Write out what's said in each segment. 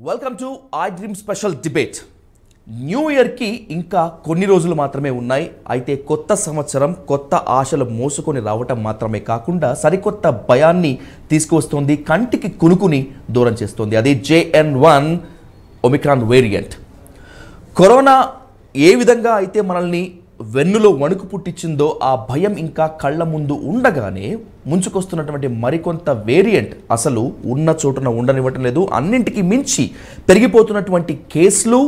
Welcome to I dream special debate. New ఇయర్కి ఇంకా కొన్ని రోజులు మాత్రమే ఉన్నాయి. అయితే కొత్త సంవత్సరం కొత్త ఆశలు మోసుకొని రావటం మాత్రమే కాకుండా సరికొత్త భయాన్ని తీసుకువస్తుంది, కంటికి కునుకుని దూరం చేస్తుంది. అది JN.1 ఒమిక్రాన్ వేరియంట్. కరోనా ఏ విధంగా అయితే మనల్ని వెన్నులో వణుకు పుట్టించిందో ఆ భయం ఇంకా కళ్ళ ముందు ఉండగానే ముంచుకొస్తున్నటువంటి మరికొంత వేరియంట్ అసలు ఉన్న చోటున ఉండనివ్వటం లేదు. అన్నింటికి మించి పెరిగిపోతున్నటువంటి కేసులు,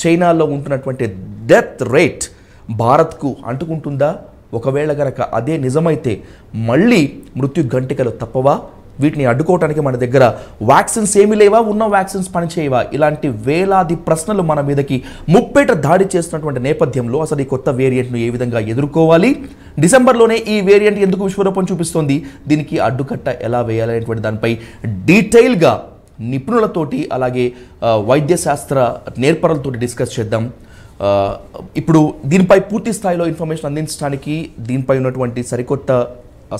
చైనాలో ఉంటున్నటువంటి డెత్ రేట్ భారత్కు అంటుకుంటుందా? ఒకవేళ గనక అదే నిజమైతే మళ్ళీ మృత్యు గంటికలు తప్పవా? వీటిని అడ్డుకోవడానికి మన దగ్గర వ్యాక్సిన్స్ ఏమీ లేవా? ఉన్న వ్యాక్సిన్స్ పనిచేయవా? ఇలాంటి వేలాది ప్రశ్నలు మన మీదకి ముప్పేట దాడి చేస్తున్నటువంటి నేపథ్యంలో అసలు ఈ కొత్త వేరియంట్ను ఏ విధంగా ఎదుర్కోవాలి? డిసెంబర్లోనే ఈ వేరియంట్ ఎందుకు విశ్వరూపం చూపిస్తోంది? దీనికి అడ్డుకట్ట ఎలా వేయాలనేటువంటి దానిపై డీటెయిల్గా నిపుణులతోటి అలాగే వైద్య శాస్త్ర నేర్పరులతోటి డిస్కస్ చేద్దాం. ఇప్పుడు దీనిపై పూర్తి స్థాయిలో ఇన్ఫర్మేషన్ అందించడానికి, దీనిపై ఉన్నటువంటి సరికొత్త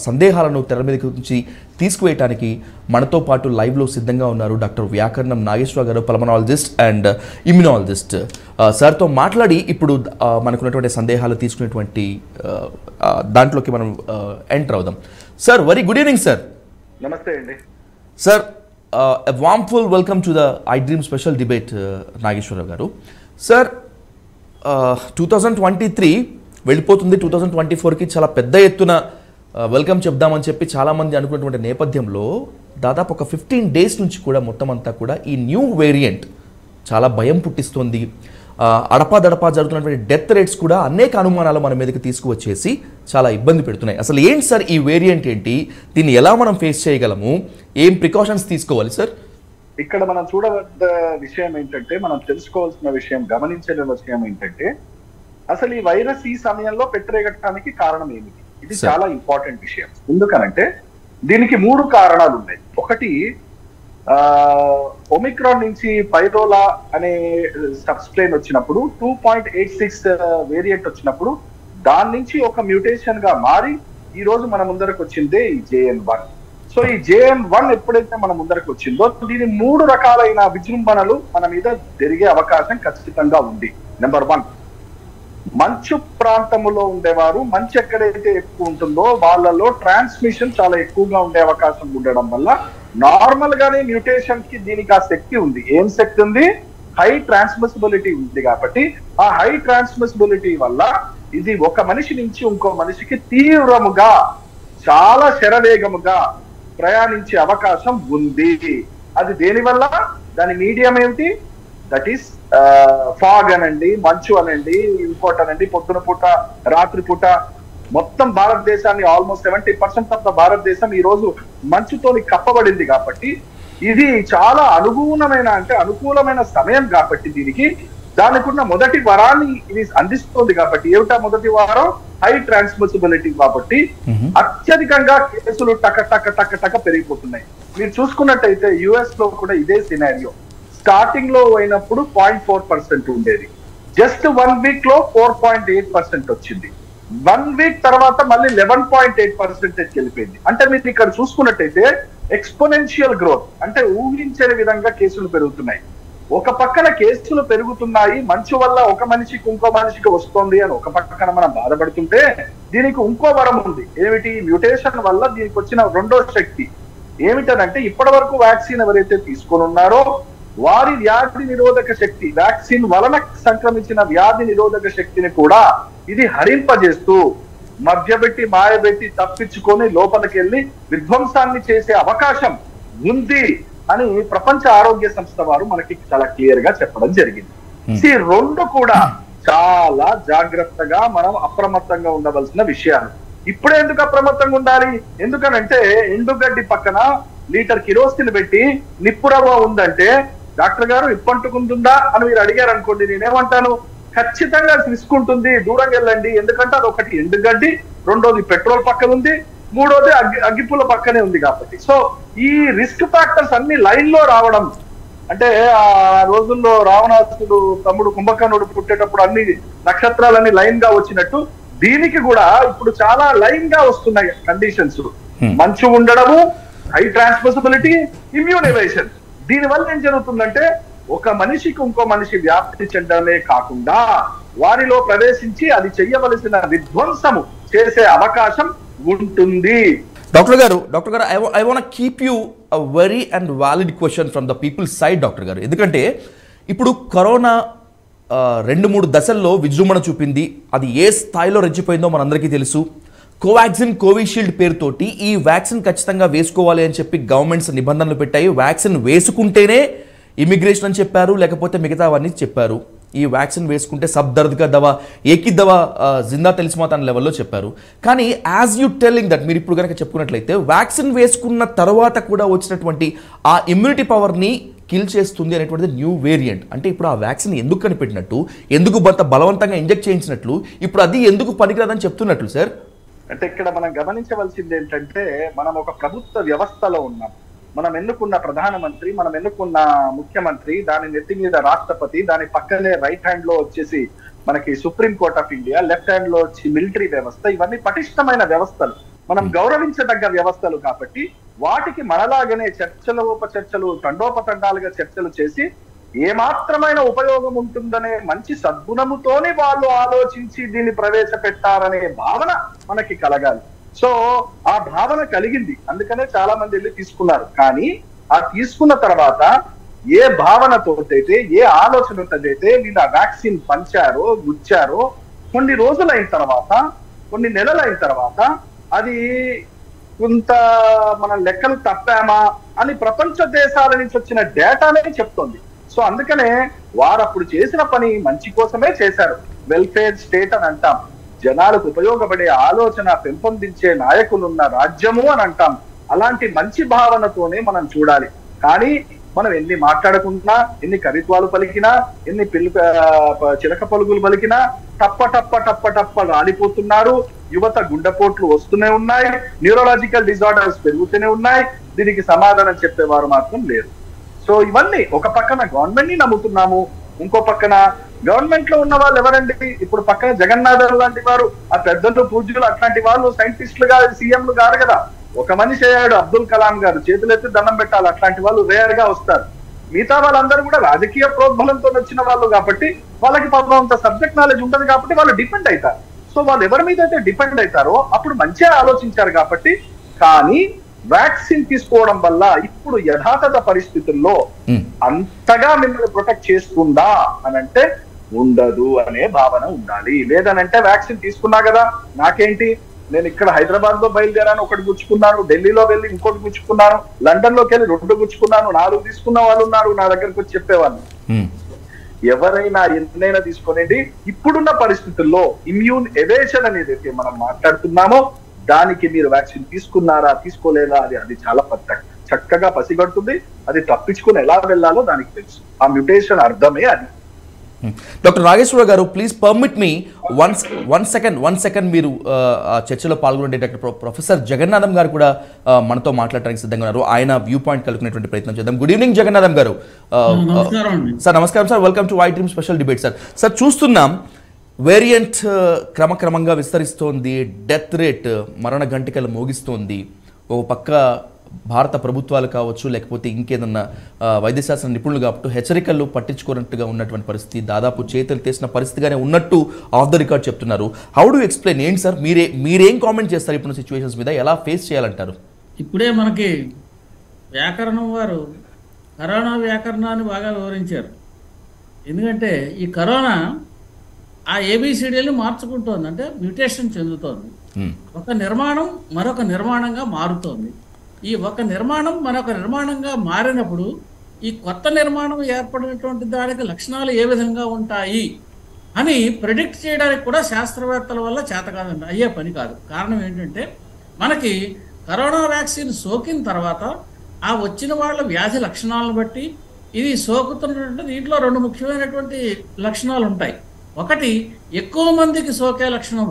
సందేహాలను తెర మీద నుంచి తీసుకువేయడానికి మనతో పాటు లైవ్లో సిద్ధంగా ఉన్నారు డాక్టర్ వ్యాకరణం నాగేశ్వరరావు గారు, పల్మనాలజిస్ట్ అండ్ ఇమ్యునాలజిస్ట్. సార్తో మాట్లాడి ఇప్పుడు మనకున్నటువంటి సందేహాలు తీసుకునేటువంటి దాంట్లోకి మనం ఎంటర్ అవుదాం. Sir, very good evening sir. Namaste అండి sir. A warmful welcome to the I Dream special debate, Nageswara Rao గారు. సార్, 2023 వెళ్ళిపోతుంది, 2024కి చాలా పెద్ద ఎత్తున వెల్కమ్ చెప్దామని చెప్పి చాలామంది అనుకున్నటువంటి నేపథ్యంలో దాదాపు ఒక 15 డేస్ నుంచి కూడా మొత్తం అంతా కూడా ఈ న్యూ వేరియంట్ చాలా భయం పుట్టిస్తుంది. అడపాదడపా జరుగుతున్నటువంటి డెత్ రేట్స్ కూడా అనేక అనుమానాలు మన మీదకి తీసుకువచ్చేసి చాలా ఇబ్బంది పెడుతున్నాయి. అసలు ఏంటి సార్ ఈ వేరియంట్ ఏంటి? దీన్ని ఎలా మనం ఫేస్ చేయగలము? ఏం ప్రికాషన్స్ తీసుకోవాలి సార్? ఇక్కడ మనం చూడవద్ద విషయం ఏంటంటే, మనం తెలుసుకోవాల్సిన విషయం, గమనించాల్సిన విషయం ఏంటంటే, అసలు ఈ వైరస్ ఈ సమయంలో పెట్టరేగటానికి కారణం ఏమిటి? ఇది చాలా ఇంపార్టెంట్ విషయం. ఎందుకనంటే దీనికి 3 కారణాలు ఉన్నాయి. ఒకటి, ఒమిక్రాన్ నుంచి పైరోలా అనే సబ్స్ట్రెయిన్ వచ్చినప్పుడు 2.86 వేరియంట్ వచ్చినప్పుడు దాని నుంచి ఒక మ్యూటేషన్ గా మారి ఈ రోజు మన ముందరకు వచ్చిందే ఈ JN.1. సో ఈ JN.1 ఎప్పుడైతే మన ముందరకు వచ్చిందో దీని 3 రకాలైన విజృంభణలు మన మీద జరిగే అవకాశం ఖచ్చితంగా ఉంది. నెంబర్ 1, మంచు ప్రాంతంలో ఉండేవారు, మంచు ఎక్కడైతే ఎక్కువ ఉంటుందో వాళ్ళలో ట్రాన్స్మిషన్ చాలా ఎక్కువగా ఉండే అవకాశం ఉండడం వల్ల నార్మల్ గానే మ్యూటేషన్ కి దీనికి ఆ శక్తి ఉంది. ఏం శక్తి ఉంది? హై ట్రాన్స్మిసిబిలిటీ ఉంది. కాబట్టి ఆ హై ట్రాన్స్మిసిబిలిటీ వల్ల ఇది ఒక మనిషి నుంచి ఇంకో మనిషికి తీవ్రముగా, చాలా శరవేగముగా ప్రయాణించే అవకాశం ఉంది. అది దేనివల్ల? దాని మీడియం ఏమిటి? దట్ ఈస్ ఫాగ్ అనండి, మంచు అనండి, ఇంకోటి అనండి, పొద్దున పూట, రాత్రి పూట మొత్తం భారతదేశాన్ని ఆల్మోస్ట్ 70% ఆఫ్ ద భారతదేశం ఈ రోజు మంచుతోని కప్పబడింది. కాబట్టి ఇది చాలా అనుకూలమైన సమయం. కాబట్టి దానికి ఉన్న మొదటి వరాన్ని ఇది అందిస్తుంది. కాబట్టి ఏమిటా మొదటి వారం? High transmissibility. కాబట్టి అత్యధికంగా కేసులు టక పెరిగిపోతున్నాయి. మీరు చూసుకున్నట్టయితే US లో కూడా ఇదే సినారియో. స్టార్టింగ్ లో అయినప్పుడు 0.4% ఉండేది. జస్ట్ 1 వీక్ లో 4.8% వచ్చింది. 1 వీక్ తర్వాత మళ్ళీ 11.8% వెళ్ళిపోయింది. అంటే మీరు ఇక్కడ చూసుకున్నట్టయితే ఎక్స్పోనెన్షియల్ గ్రోత్, అంటే ఊహించని విధంగా కేసులు పెరుగుతున్నాయి. ఒక పక్కన కేసులు పెరుగుతున్నాయి, మంచు వల్ల ఒక మనిషికి ఇంకో మనిషికి వస్తుంది అని ఒక పక్కన మనం బాధపడుతుంటే, దీనికి ఇంకో వరం ఉంది. ఏమిటి? మ్యూటేషన్ వల్ల దీనికి వచ్చిన రెండో శక్తి ఏమిటనంటే, ఇప్పటి వరకు వ్యాక్సిన్ ఎవరైతే తీసుకొని ఉన్నారో వారి వ్యాధి నిరోధక శక్తి, వ్యాక్సిన్ వలన సంక్రమించిన వ్యాధి నిరోధక శక్తిని కూడా ఇది హరింపజేస్తూ మధ్యబెట్టి మాయబెట్టి తప్పించుకొని లోపలికి వెళ్ళి విధ్వంసాన్ని చేసే అవకాశం ఉంది అని ప్రపంచ ఆరోగ్య సంస్థ వారు మనకి చాలా క్లియర్ గా చెప్పడం జరిగింది. ఈ 2 కూడా చాలా జాగ్రత్తగా మనం అప్రమత్తంగా ఉండవలసిన విషయాలు. ఇప్పుడే ఎందుకు అప్రమత్తంగా ఉండాలి? ఎందుకనంటే ఎండుగడ్డి పక్కన లీటర్ కిరోసిన్ పెట్టి నిప్పురవ్వ ఉందంటే, డాక్టర్ గారు ఇప్పంటుకుంటుందా అని మీరు అడిగారు అనుకోండి, నేనేమంటాను? ఖచ్చితంగా తీసుకుంటుంది, దూరంగా వెళ్ళండి. ఎందుకంటే అది ఒకటి ఎండుగడ్డి, రెండోది పెట్రోల్ పక్కన ఉంది, మూడోది అగ్గిపుల్ల పక్కనే ఉంది. కాబట్టి సో ఈ రిస్క్ ఫ్యాక్టర్స్ అన్ని లైన్ లో రావడం, అంటే ఆ రోజుల్లో రావణాసుడు తమ్ముడు కుంభకర్ణుడు పుట్టేటప్పుడు అన్ని నక్షత్రాలన్నీ లైన్ గా వచ్చినట్టు దీనికి కూడా ఇప్పుడు చాలా లైన్ గా వస్తున్నాయి కండిషన్స్. మంచు ఉండడము, హై ట్రాన్స్మిసిబిలిటీ, ఇమ్యూన్ ఎవేషన్. దీనివల్ల ఏం జరుగుతుందంటే ఒక మనిషికి ఇంకో మనిషి వ్యాప్తి చెందడమే కాకుండా వారిలో ప్రవేశించి అది చెయ్యవలసిన విధ్వంసము చేసే అవకాశం ఉంటుంది. డాక్టర్ గారు I want keep you a very and valid question from the people side doctor గారు. ఎందుకంటే ఇప్పుడు కరోనా 2-3 దశల్లో విజృంభణ చూపింది. అది ఏ స్థాయిలో రెచ్చిపోయిందో మనందరికీ తెలుసు. కోవాక్సిన్, కోవిషీల్డ్ పేరుతోటి ఈ వ్యాక్సిన్ ఖచ్చితంగా వేసుకోవాలి అని చెప్పి గవర్నమెంట్స్ నిబంధనలు పెట్టాయి. వ్యాక్సిన్ వేసుకుంటేనే ఇమిగ్రేషన్ అని చెప్పారు, లేకపోతే మిగతావన్నీ చెప్పారు. ఈ వ్యాక్సిన్ వేసుకుంటే సబ్ దర్ద్గా దవా, ఏకి దవా జిందా తెలిసిమాత అనే లెవెల్లో చెప్పారు. కానీ యాజ్ యూ టెల్లింగ్ దట్, మీరు ఇప్పుడు కనుక చెప్పుకున్నట్లయితే వ్యాక్సిన్ వేసుకున్న తర్వాత కూడా వచ్చినటువంటి ఆ ఇమ్యూనిటీ పవర్ని కిల్ చేస్తుంది అనేటువంటిది న్యూ వేరియంట్. అంటే ఇప్పుడు ఆ వ్యాక్సిన్ ఎందుకు కనిపెట్టినట్టు, ఎందుకు బలవంతంగా ఇంజెక్ట్ చేయించినట్లు, ఇప్పుడు అది ఎందుకు పనికిరాదని చెప్తున్నట్లు సార్? అంటే ఇక్కడ మనం గమనించవలసింది ఏంటంటే, మనం ఒక ప్రభుత్వ వ్యవస్థలో ఉన్నాం. మనం ఎన్నుకున్న ప్రధానమంత్రి, మనం ఎన్నుకున్న ముఖ్యమంత్రి, దాని నెత్తి మీద రాష్ట్రపతి, దాని పక్కనే రైట్ హ్యాండ్ లో వచ్చేసి మనకి supreme court of India, left hand లో వచ్చి మిలిటరీ వ్యవస్థ. ఇవన్నీ పటిష్టమైన వ్యవస్థలు, మనం గౌరవించదగ్గ వ్యవస్థలు. కాబట్టి వాటికి మనలాగనే చర్చలు తండోపతండాలుగా చర్చలు చేసి ఏమాత్రమైన ఉపయోగం ఉంటుందనే మంచి సద్గుణముతోనే వాళ్ళు ఆలోచించి దీన్ని ప్రవేశపెట్టారనే భావన మనకి కలగాలి. సో ఆ భావన కలిగింది, అందుకనే చాలా మంది వెళ్ళి తీసుకున్నారు. కానీ ఆ తీసుకున్న తర్వాత ఏ భావనతోటైతే, ఏ ఆలోచనతోటైతే వీళ్ళు ఆ వ్యాక్సిన్ పంచారో, గుచ్చారో, కొన్ని రోజులైన తర్వాత, కొన్ని నెలలైన తర్వాత అది కొంత మన లెక్కలు తప్పామా అని ప్రపంచ దేశాల నుంచి వచ్చిన డేటానే చెప్తోంది. సో అందుకనే వారు అప్పుడు చేసిన పని మంచి కోసమే చేశారు. వెల్ఫేర్ స్టేట్ అని అంటాం, జనాలకు ఉపయోగపడే ఆలోచన పెంపొందించే నాయకులున్న రాజ్యము అని అంటాం. అలాంటి మంచి భావనతోనే మనం చూడాలి. కానీ మనం ఎన్ని మాట్లాడుకున్నా, ఎన్ని కవిత్వాలు పలికినా, ఎన్ని చిలక పలుకులు పలికినా టప్ప రాలిపోతున్నారు. యువత గుండెపోట్లు వస్తూనే ఉన్నాయి, న్యూరోలాజికల్ డిజార్డర్స్ పెరుగుతూనే ఉన్నాయి. దీనికి సమాధానం చెప్పేవారు మాత్రం లేరు. సో ఇవన్నీ ఒక పక్కన గవర్నమెంట్ ని నమ్ముతున్నాము, ఇంకో పక్కన గవర్నమెంట్ లో ఉన్న వాళ్ళు ఎవరండి? ఇప్పుడు పక్కన జగన్నాథన్ లాంటి వారు, ఆ పెద్దలు పూజ్యులు, అట్లాంటి వాళ్ళు సైంటిస్టులుగా, సీఎంలు గారు కదా. ఒక మనిషి అయ్యాడు అబ్దుల్ కలాం గారు, చేతులెత్తి దండం పెట్టాలి. అట్లాంటి వాళ్ళు రేర్ గా వస్తారు. మిగతా వాళ్ళందరూ కూడా రాజకీయ ప్రోద్బలంతో వచ్చిన వాళ్ళు కాబట్టి వాళ్ళకి పాపం అంత సబ్జెక్ట్ నాలెడ్జ్ ఉంటుంది కాబట్టి వాళ్ళు డిపెండ్ అవుతారు. సో వాళ్ళు ఎవరి మీద అయితే డిపెండ్ అవుతారో అప్పుడు మంచిగా ఆలోచించారు కాబట్టి. కానీ వ్యాక్సిన్ తీసుకోవడం వల్ల ఇప్పుడు యథాతథ పరిస్థితుల్లో అంతగా మిమ్మల్ని ప్రొటెక్ట్ చేస్తుందా అని అంటే ఉండదు అనే భావన ఉండాలి. లేదనంటే వ్యాక్సిన్ తీసుకున్నా కదా, నాకేంటి, నేను ఇక్కడ హైదరాబాద్ లో బయలుదేరాను, ఒకటి గుచ్చుకున్నాను, ఢిల్లీలో వెళ్ళి ఇంకోటి గుచ్చుకున్నాను, లండన్ లోకి వెళ్ళి 2 గుచ్చుకున్నాను, 4 తీసుకున్న వాళ్ళు ఉన్నారు నా దగ్గరకు వచ్చి చెప్పేవాళ్ళు. ఎవరైనా ఎన్నైనా తీసుకోనండి, ఇప్పుడున్న పరిస్థితుల్లో ఇమ్యూన్ ఎవేషన్ అనేది అయితే మనం మాట్లాడుతున్నామో దానికి మీరు వ్యాక్సిన్ తీసుకున్నారా, తీసుకోలేదా, అది చాలా చక్కగా పసిగడుతుంది. అది తప్పించుకుని ఎలా వెళ్ళాలో దానికి తెలుసు. ఆ మ్యూటేషన్ అర్థమే అది. డాక్టర్ నాగేశ్వర గారు, please permit me one second మీరు చర్చలో పాల్గొనే డాక్టర్ ప్రొఫెసర్ జగన్నాథం గారు కూడా మనతో మాట్లాడడానికి సిద్ధంగా ఉన్నారు. ఆయన వ్యూ పాయింట్ కలుగుకునేటువంటి ప్రయత్నం చేద్దాం. గుడ్ ఈవినింగ్ జగన్నాథం గారు. సార్ నమస్కారం sir, welcome to I dream special debate. Sir చూస్తున్నాం వేరియంట్ క్రమక్రమంగా విస్తరిస్తోంది, డెత్ రేట్ మరణ గంటికలు మోగిస్తోంది. ఒక పక్క భారత ప్రభుత్వాలు కావచ్చు, లేకపోతే ఇంకేదన్నా వైద్యశాస్త్ర నిపుణులు కాబట్టి హెచ్చరికలు పట్టించుకోనట్టుగా ఉన్నటువంటి పరిస్థితి, దాదాపు చేతులు తీసిన పరిస్థితిగానే ఉన్నట్టు ఆఫ్ ద రికార్డ్ చెప్తున్నారు. How do explain? ఏంటి సార్ మీరేం కామెంట్ చేస్తారు ఇప్పుడు సిచ్యువేషన్స్ మీద? ఎలా ఫేస్ చేయాలంటారు? ఇప్పుడే మనకి వ్యాకరణం వారు కరోనా వ్యాకరణాన్ని బాగా వివరించారు. ఎందుకంటే ఈ కరోనా ఆ ఏబిసిడీని మార్చుకుంటోంది, అంటే మ్యూటేషన్ చెందుతోంది. ఒక నిర్మాణం మరొక నిర్మాణంగా మారుతోంది. ఈ ఒక నిర్మాణం మరొక నిర్మాణంగా మారినప్పుడు ఈ కొత్త నిర్మాణం ఏర్పడినటువంటి దానికి లక్షణాలు ఏ విధంగా ఉంటాయి అని ప్రెడిక్ట్ చేయడానికి కూడా శాస్త్రవేత్తల వల్ల చేత కాదండి, అయ్యే పని కాదు. కారణం ఏంటంటే మనకి కరోనా వ్యాక్సిన్ సోకిన తర్వాత ఆ వచ్చిన వాళ్ళ వ్యాధి లక్షణాలను బట్టి ఇది సోకుతున్నటువంటి దీంట్లో 2 ముఖ్యమైనటువంటి లక్షణాలు ఉంటాయి. ఒకటి ఎక్కువ మందికి సోకే లక్షణం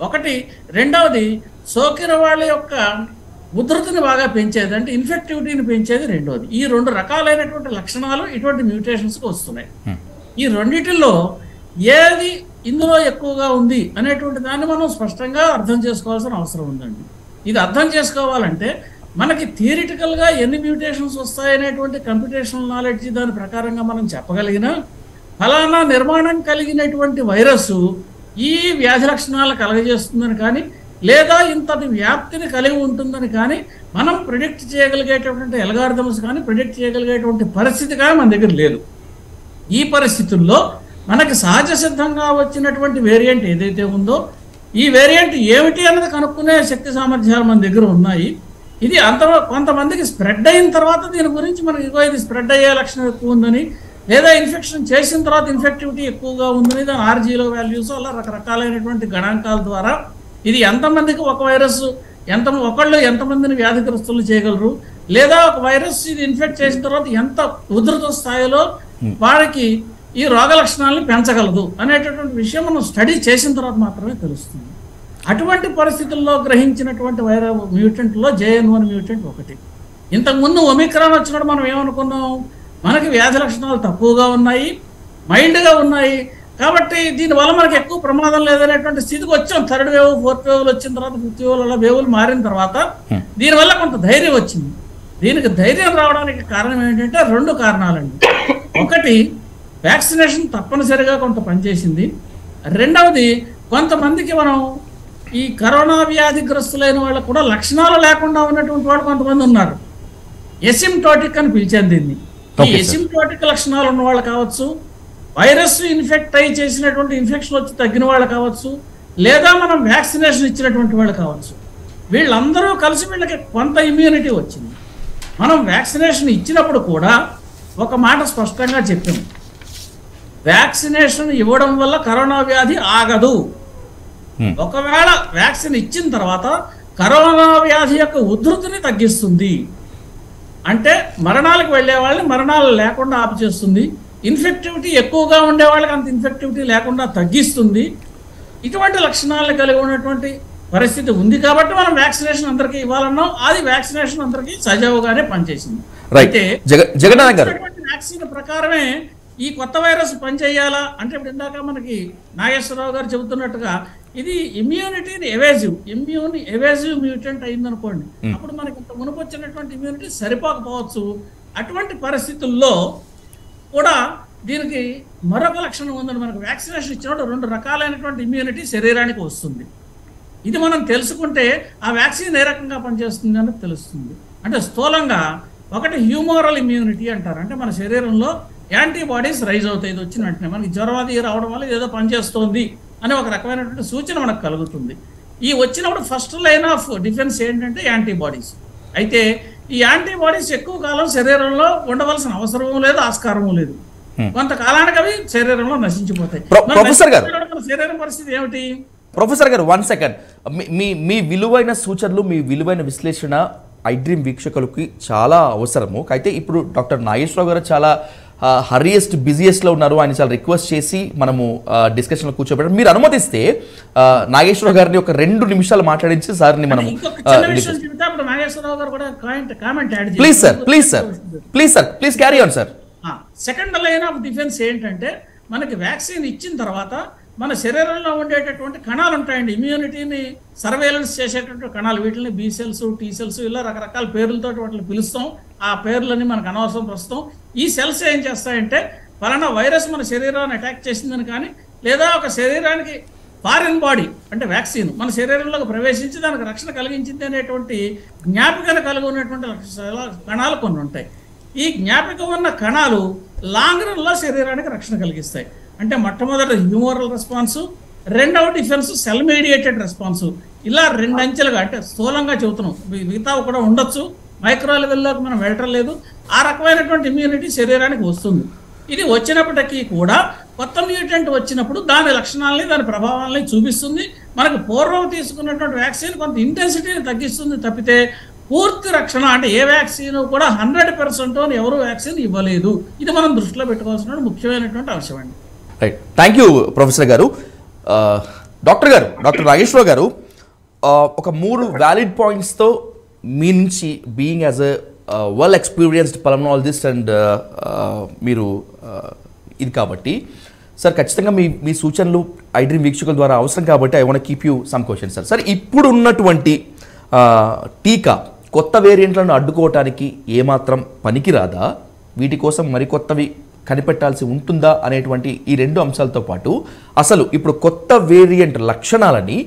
ఒకటి రెండవది సోకిన వాళ్ళ యొక్క ఉధృతిని బాగా పెంచేది, అంటే ఇన్ఫెక్టివిటీని పెంచేది రెండవది. ఈ 2 రకాలైనటువంటి లక్షణాలు ఇటువంటి మ్యూటేషన్స్కి వస్తున్నాయి. ఈ రెండిటిల్లో ఏది ఇందులో ఎక్కువగా ఉంది అనేటువంటి దాన్ని మనం స్పష్టంగా అర్థం చేసుకోవాల్సిన అవసరం ఉందండి. ఇది అర్థం చేసుకోవాలంటే మనకి థియరిటికల్గా ఎన్ని మ్యూటేషన్స్ వస్తాయనేటువంటి కంప్యూటేషనల్ నాలెడ్జ్ దాని ప్రకారంగా మనం చెప్పగలిగినా ఫలానా నిర్మాణం కలిగినటువంటి వైరస్ ఈ వ్యాధి లక్షణాలు కలగజేస్తుందని కానీ లేదా ఇంతటి వ్యాప్తిని కలిగి ఉంటుందని కానీ మనం ప్రిడిక్ట్ చేయగలిగేటటువంటి అల్గారిథమ్స్ కానీ ప్రిడిక్ట్ చేయగలిగేటువంటి పరిస్థితి కానీ మన దగ్గర లేదు. ఈ పరిస్థితుల్లో మనకి సహజ సిద్ధంగా వచ్చినటువంటి వేరియంట్ ఏదైతే ఉందో ఈ వేరియంట్ ఏమిటి అన్నది కనుక్కునే శక్తి సామర్థ్యాలు మన దగ్గర ఉన్నాయి. ఇది కొంతమందికి స్ప్రెడ్ అయిన తర్వాత దీని గురించి మనకి ఇది స్ప్రెడ్ అయ్యే లక్షణం ఎక్కువ ఉందని లేదా ఇన్ఫెక్షన్ చేసిన తర్వాత ఇన్ఫెక్టివిటీ ఎక్కువగా ఉందని దాని ఆర్జీలో వాల్యూస్ అలా రకరకాలైనటువంటి గణాంకాల ద్వారా ఇది ఎంతమందికి ఒక వైరస్ ఒకళ్ళు ఎంతమందిని వ్యాధిగ్రస్తులు చేయగలరు లేదా ఒక వైరస్ ఇది ఇన్ఫెక్ట్ చేసిన తర్వాత ఎంత ఉధృత స్థాయిలో వారికి ఈ రోగ లక్షణాలను పెంచగలదు అనేటటువంటి విషయం మనం స్టడీ చేసిన తర్వాత మాత్రమే తెలుస్తుంది. అటువంటి పరిస్థితుల్లో గ్రహించినటువంటి మ్యూటెంట్లో JN1 మ్యూటెంట్ ఒకటి. ఇంతకుముందు ఒమిక్రాన్ వచ్చినప్పుడు మనం ఏమనుకున్నాం, మనకి వ్యాధి లక్షణాలు తక్కువగా ఉన్నాయి, మైల్డ్గా ఉన్నాయి, కాబట్టి దీనివల్ల మనకి ఎక్కువ ప్రమాదం లేదనేటువంటి స్థితికి వచ్చాం. 3rd వేవ్ 4th వేవ్లు వచ్చిన తర్వాత 5th వేవ్ అలా వేవులు మారిన తర్వాత దీనివల్ల కొంత ధైర్యం వచ్చింది. దీనికి ధైర్యం రావడానికి కారణం ఏంటంటే 2 కారణాలండి. ఒకటి వ్యాక్సినేషన్ తప్పనిసరిగా కొంత పనిచేసింది. రెండవది కొంతమందికి మనం ఈ కరోనా వ్యాధిగ్రస్తులైన వాళ్ళకు కూడా లక్షణాలు లేకుండా ఉన్నటువంటి వాళ్ళు కొంతమంది ఉన్నారు. ఎసిమ్టోటిక్ అని పిలిచాను దీన్ని. ఈ ఎసిమ్టోటిక్ లక్షణాలు ఉన్న వాళ్ళు కావచ్చు, వైరస్ ఇన్ఫెక్ట్ అయ్యి చేసినటువంటి ఇన్ఫెక్షన్ వచ్చి తగ్గిన వాళ్ళు కావచ్చు, లేదా మనం వ్యాక్సినేషన్ ఇచ్చినటువంటి వాళ్ళు కావచ్చు. వీళ్ళందరూ కలిసి వీళ్ళకి కొంత ఇమ్యూనిటీ వచ్చింది. మనం వ్యాక్సినేషన్ ఇచ్చినప్పుడు కూడా ఒక మాట స్పష్టంగా చెప్పాము, వ్యాక్సినేషన్ ఇవ్వడం వల్ల కరోనా వ్యాధి ఆగదు. ఒకవేళ వ్యాక్సిన్ ఇచ్చిన తర్వాత కరోనా వ్యాధి యొక్క ఉధృతిని తగ్గిస్తుంది, అంటే మరణాలకు వెళ్ళే వాళ్ళని మరణాలు లేకుండా ఆపుచేస్తుంది, ఇన్ఫెక్టివిటీ ఎక్కువగా ఉండే వాళ్ళకి అంత ఇన్ఫెక్టివిటీ లేకుండా తగ్గిస్తుంది. ఇటువంటి లక్షణాలను కలిగి ఉన్నటువంటి పరిస్థితి ఉంది కాబట్టి మనం వ్యాక్సినేషన్ అందరికీ ఇవ్వాలన్నాం. అది వ్యాక్సినేషన్ అందరికీ సజావుగానే పనిచేసింది. అయితే వ్యాక్సిన్ ప్రకారమే ఈ కొత్త వైరస్ పనిచేయాలా అంటే ఇప్పుడు ఇందాక మనకి నాగేశ్వరరావు గారు చెబుతున్నట్టుగా ఇది ఇమ్యూనిటీని ఎవేజివ్ మ్యూటెంట్ అయిందనుకోండి, అప్పుడు మనకి ఇంత మునుపు వచ్చినటువంటి ఇమ్యూనిటీ సరిపోకపోవచ్చు. అటువంటి పరిస్థితుల్లో కూడా దీనికి మరొక లక్షణం ఉందని మనకు వ్యాక్సినేషన్ ఇచ్చినప్పుడు 2 రకాలైనటువంటి ఇమ్యూనిటీ శరీరానికి వస్తుంది. ఇది మనం తెలుసుకుంటే ఆ వ్యాక్సిన్ ఏ రకంగా పనిచేస్తుంది అని తెలుస్తుంది. అంటే స్థూలంగా ఒకటి హ్యూమోరల్ ఇమ్యూనిటీ అంటారు, అంటే మన శరీరంలో యాంటీబాడీస్ రైజ్ అవుతాయి. ఇది వచ్చిన వెంటనే మనకి జ్వరం అది రావడం వల్ల ఏదో పనిచేస్తోంది అనే ఒక రకమైనటువంటి సూచన మనకు కలుగుతుంది. ఈ వచ్చినప్పుడు ఫస్ట్ లైన్ ఆఫ్ డిఫెన్స్ ఏంటంటే యాంటీబాడీస్. అయితే ఈ యాంటీబాడీస్ ఎక్కువ కాలం శరీరంలో ఉండవలసిన అవసరము లేదు, ఆస్కారము లేదు. కొంతకాలానికి అవి శరీరంలో నశించిపోతాయి. శరీరం పరిస్థితి ఏమిటి? ప్రొఫెసర్ గారు 1 సెకండ్, మీ విలువైన సూచనలు, మీ విలువైన విశ్లేషణ iDream వీక్షకులకి చాలా అవసరము. అయితే ఇప్పుడు డాక్టర్ నాగేశ్వరరావు గారు చాలా బిజియెస్ట్లో ఉన్నారు. ఆయన చాలా రిక్వెస్ట్ చేసి మనము డిస్కషన్లో కూర్చోబెట్టారు. మీరు అనుమతిస్తే నాగేశ్వరరావు గారిని ఒక 2 నిమిషాలు మాట్లాడించి సార్ని మనం please carry on sir. Second line of defence ఏంటంటే మనకి వ్యాక్సిన్ ఇచ్చిన తర్వాత మన శరీరంలో ఉండేటటువంటి కణాలు ఉంటాయండి, ఇమ్యూనిటీని సర్వేలెన్స్ చేసేటటువంటి కణాలు, వీటిని B సెల్స్, T సెల్స్ ఇలా రకరకాల పేర్లతో వాటిని పిలుస్తాం. ఆ పేర్లని మనకు అనవసరం ప్రస్తుతం. ఈ సెల్స్ ఏం చేస్తాయంటే ఫలానా వైరస్ మన శరీరాన్ని అటాక్ చేసిందని కానీ లేదా ఒక శరీరానికి ఫారిన్ బాడీ అంటే వ్యాక్సిన్ మన శరీరంలోకి ప్రవేశించి దానికి రక్షణ కలిగించింది అనేటువంటి జ్ఞాపికను కలిగి ఉన్నటువంటి కణాలు కొన్ని ఉంటాయి. ఈ జ్ఞాపిక ఉన్న కణాలు లాంగ్ రన్లో శరీరానికి రక్షణ కలిగిస్తాయి. అంటే మొట్టమొదటి హ్యూమోరల్ రెస్పాన్సు, రెండవ డిఫెన్స్ సెల్ మీడియేటెడ్ రెస్పాన్సు. ఇలా 2 అంచెలుగా అంటే స్థూలంగా చెబుతున్నాం, మిగతా కూడా ఉండొచ్చు, మైక్రో లెవెల్లోకి మనం వెళ్ళటం లేదు. ఆ రకమైనటువంటి ఇమ్యూనిటీ శరీరానికి వస్తుంది. ఇది వచ్చినప్పటికీ కూడా కొత్త మ్యూటెంట్ వచ్చినప్పుడు దాని లక్షణాలని దాని ప్రభావాలని చూపిస్తుంది. మనకు పూర్వం తీసుకున్నటువంటి వ్యాక్సిన్ కొంత ఇంటెన్సిటీని తగ్గిస్తుంది తప్పితే పూర్తి రక్షణ అంటే ఏ వ్యాక్సిన్ కూడా 100% అని ఎవరు వ్యాక్సిన్ ఇవ్వలేదు. ఇది మనం దృష్టిలో పెట్టుకోవాల్సిన ముఖ్యమైనటువంటి అంశం అండి. రైట్, థ్యాంక్ యూ ప్రొఫెసర్ గారు. డాక్టర్ నాగేశ్వరరావు గారు, ఒక 3 వ్యాలిడ్ పాయింట్స్తో మీ నుంచి being as a well experienced pulmonologist and మీరు ఇది కాబట్టి సార్ ఖచ్చితంగా మీ సూచనలు iDream వీక్షకుల ద్వారా అవసరం కాబట్టి I want keep you some questions sir. ఇప్పుడు ఉన్నటువంటి టీకా కొత్త వేరియంట్లను అడ్డుకోవటానికి ఏమాత్రం పనికిరాదా? వీటి కోసం మరికొత్తవి కనిపెట్టాల్సి ఉంటుందా అనేటువంటి ఈ రెండు అంశాలతో పాటు అసలు ఇప్పుడు కొత్త వేరియంట్ లక్షణాలని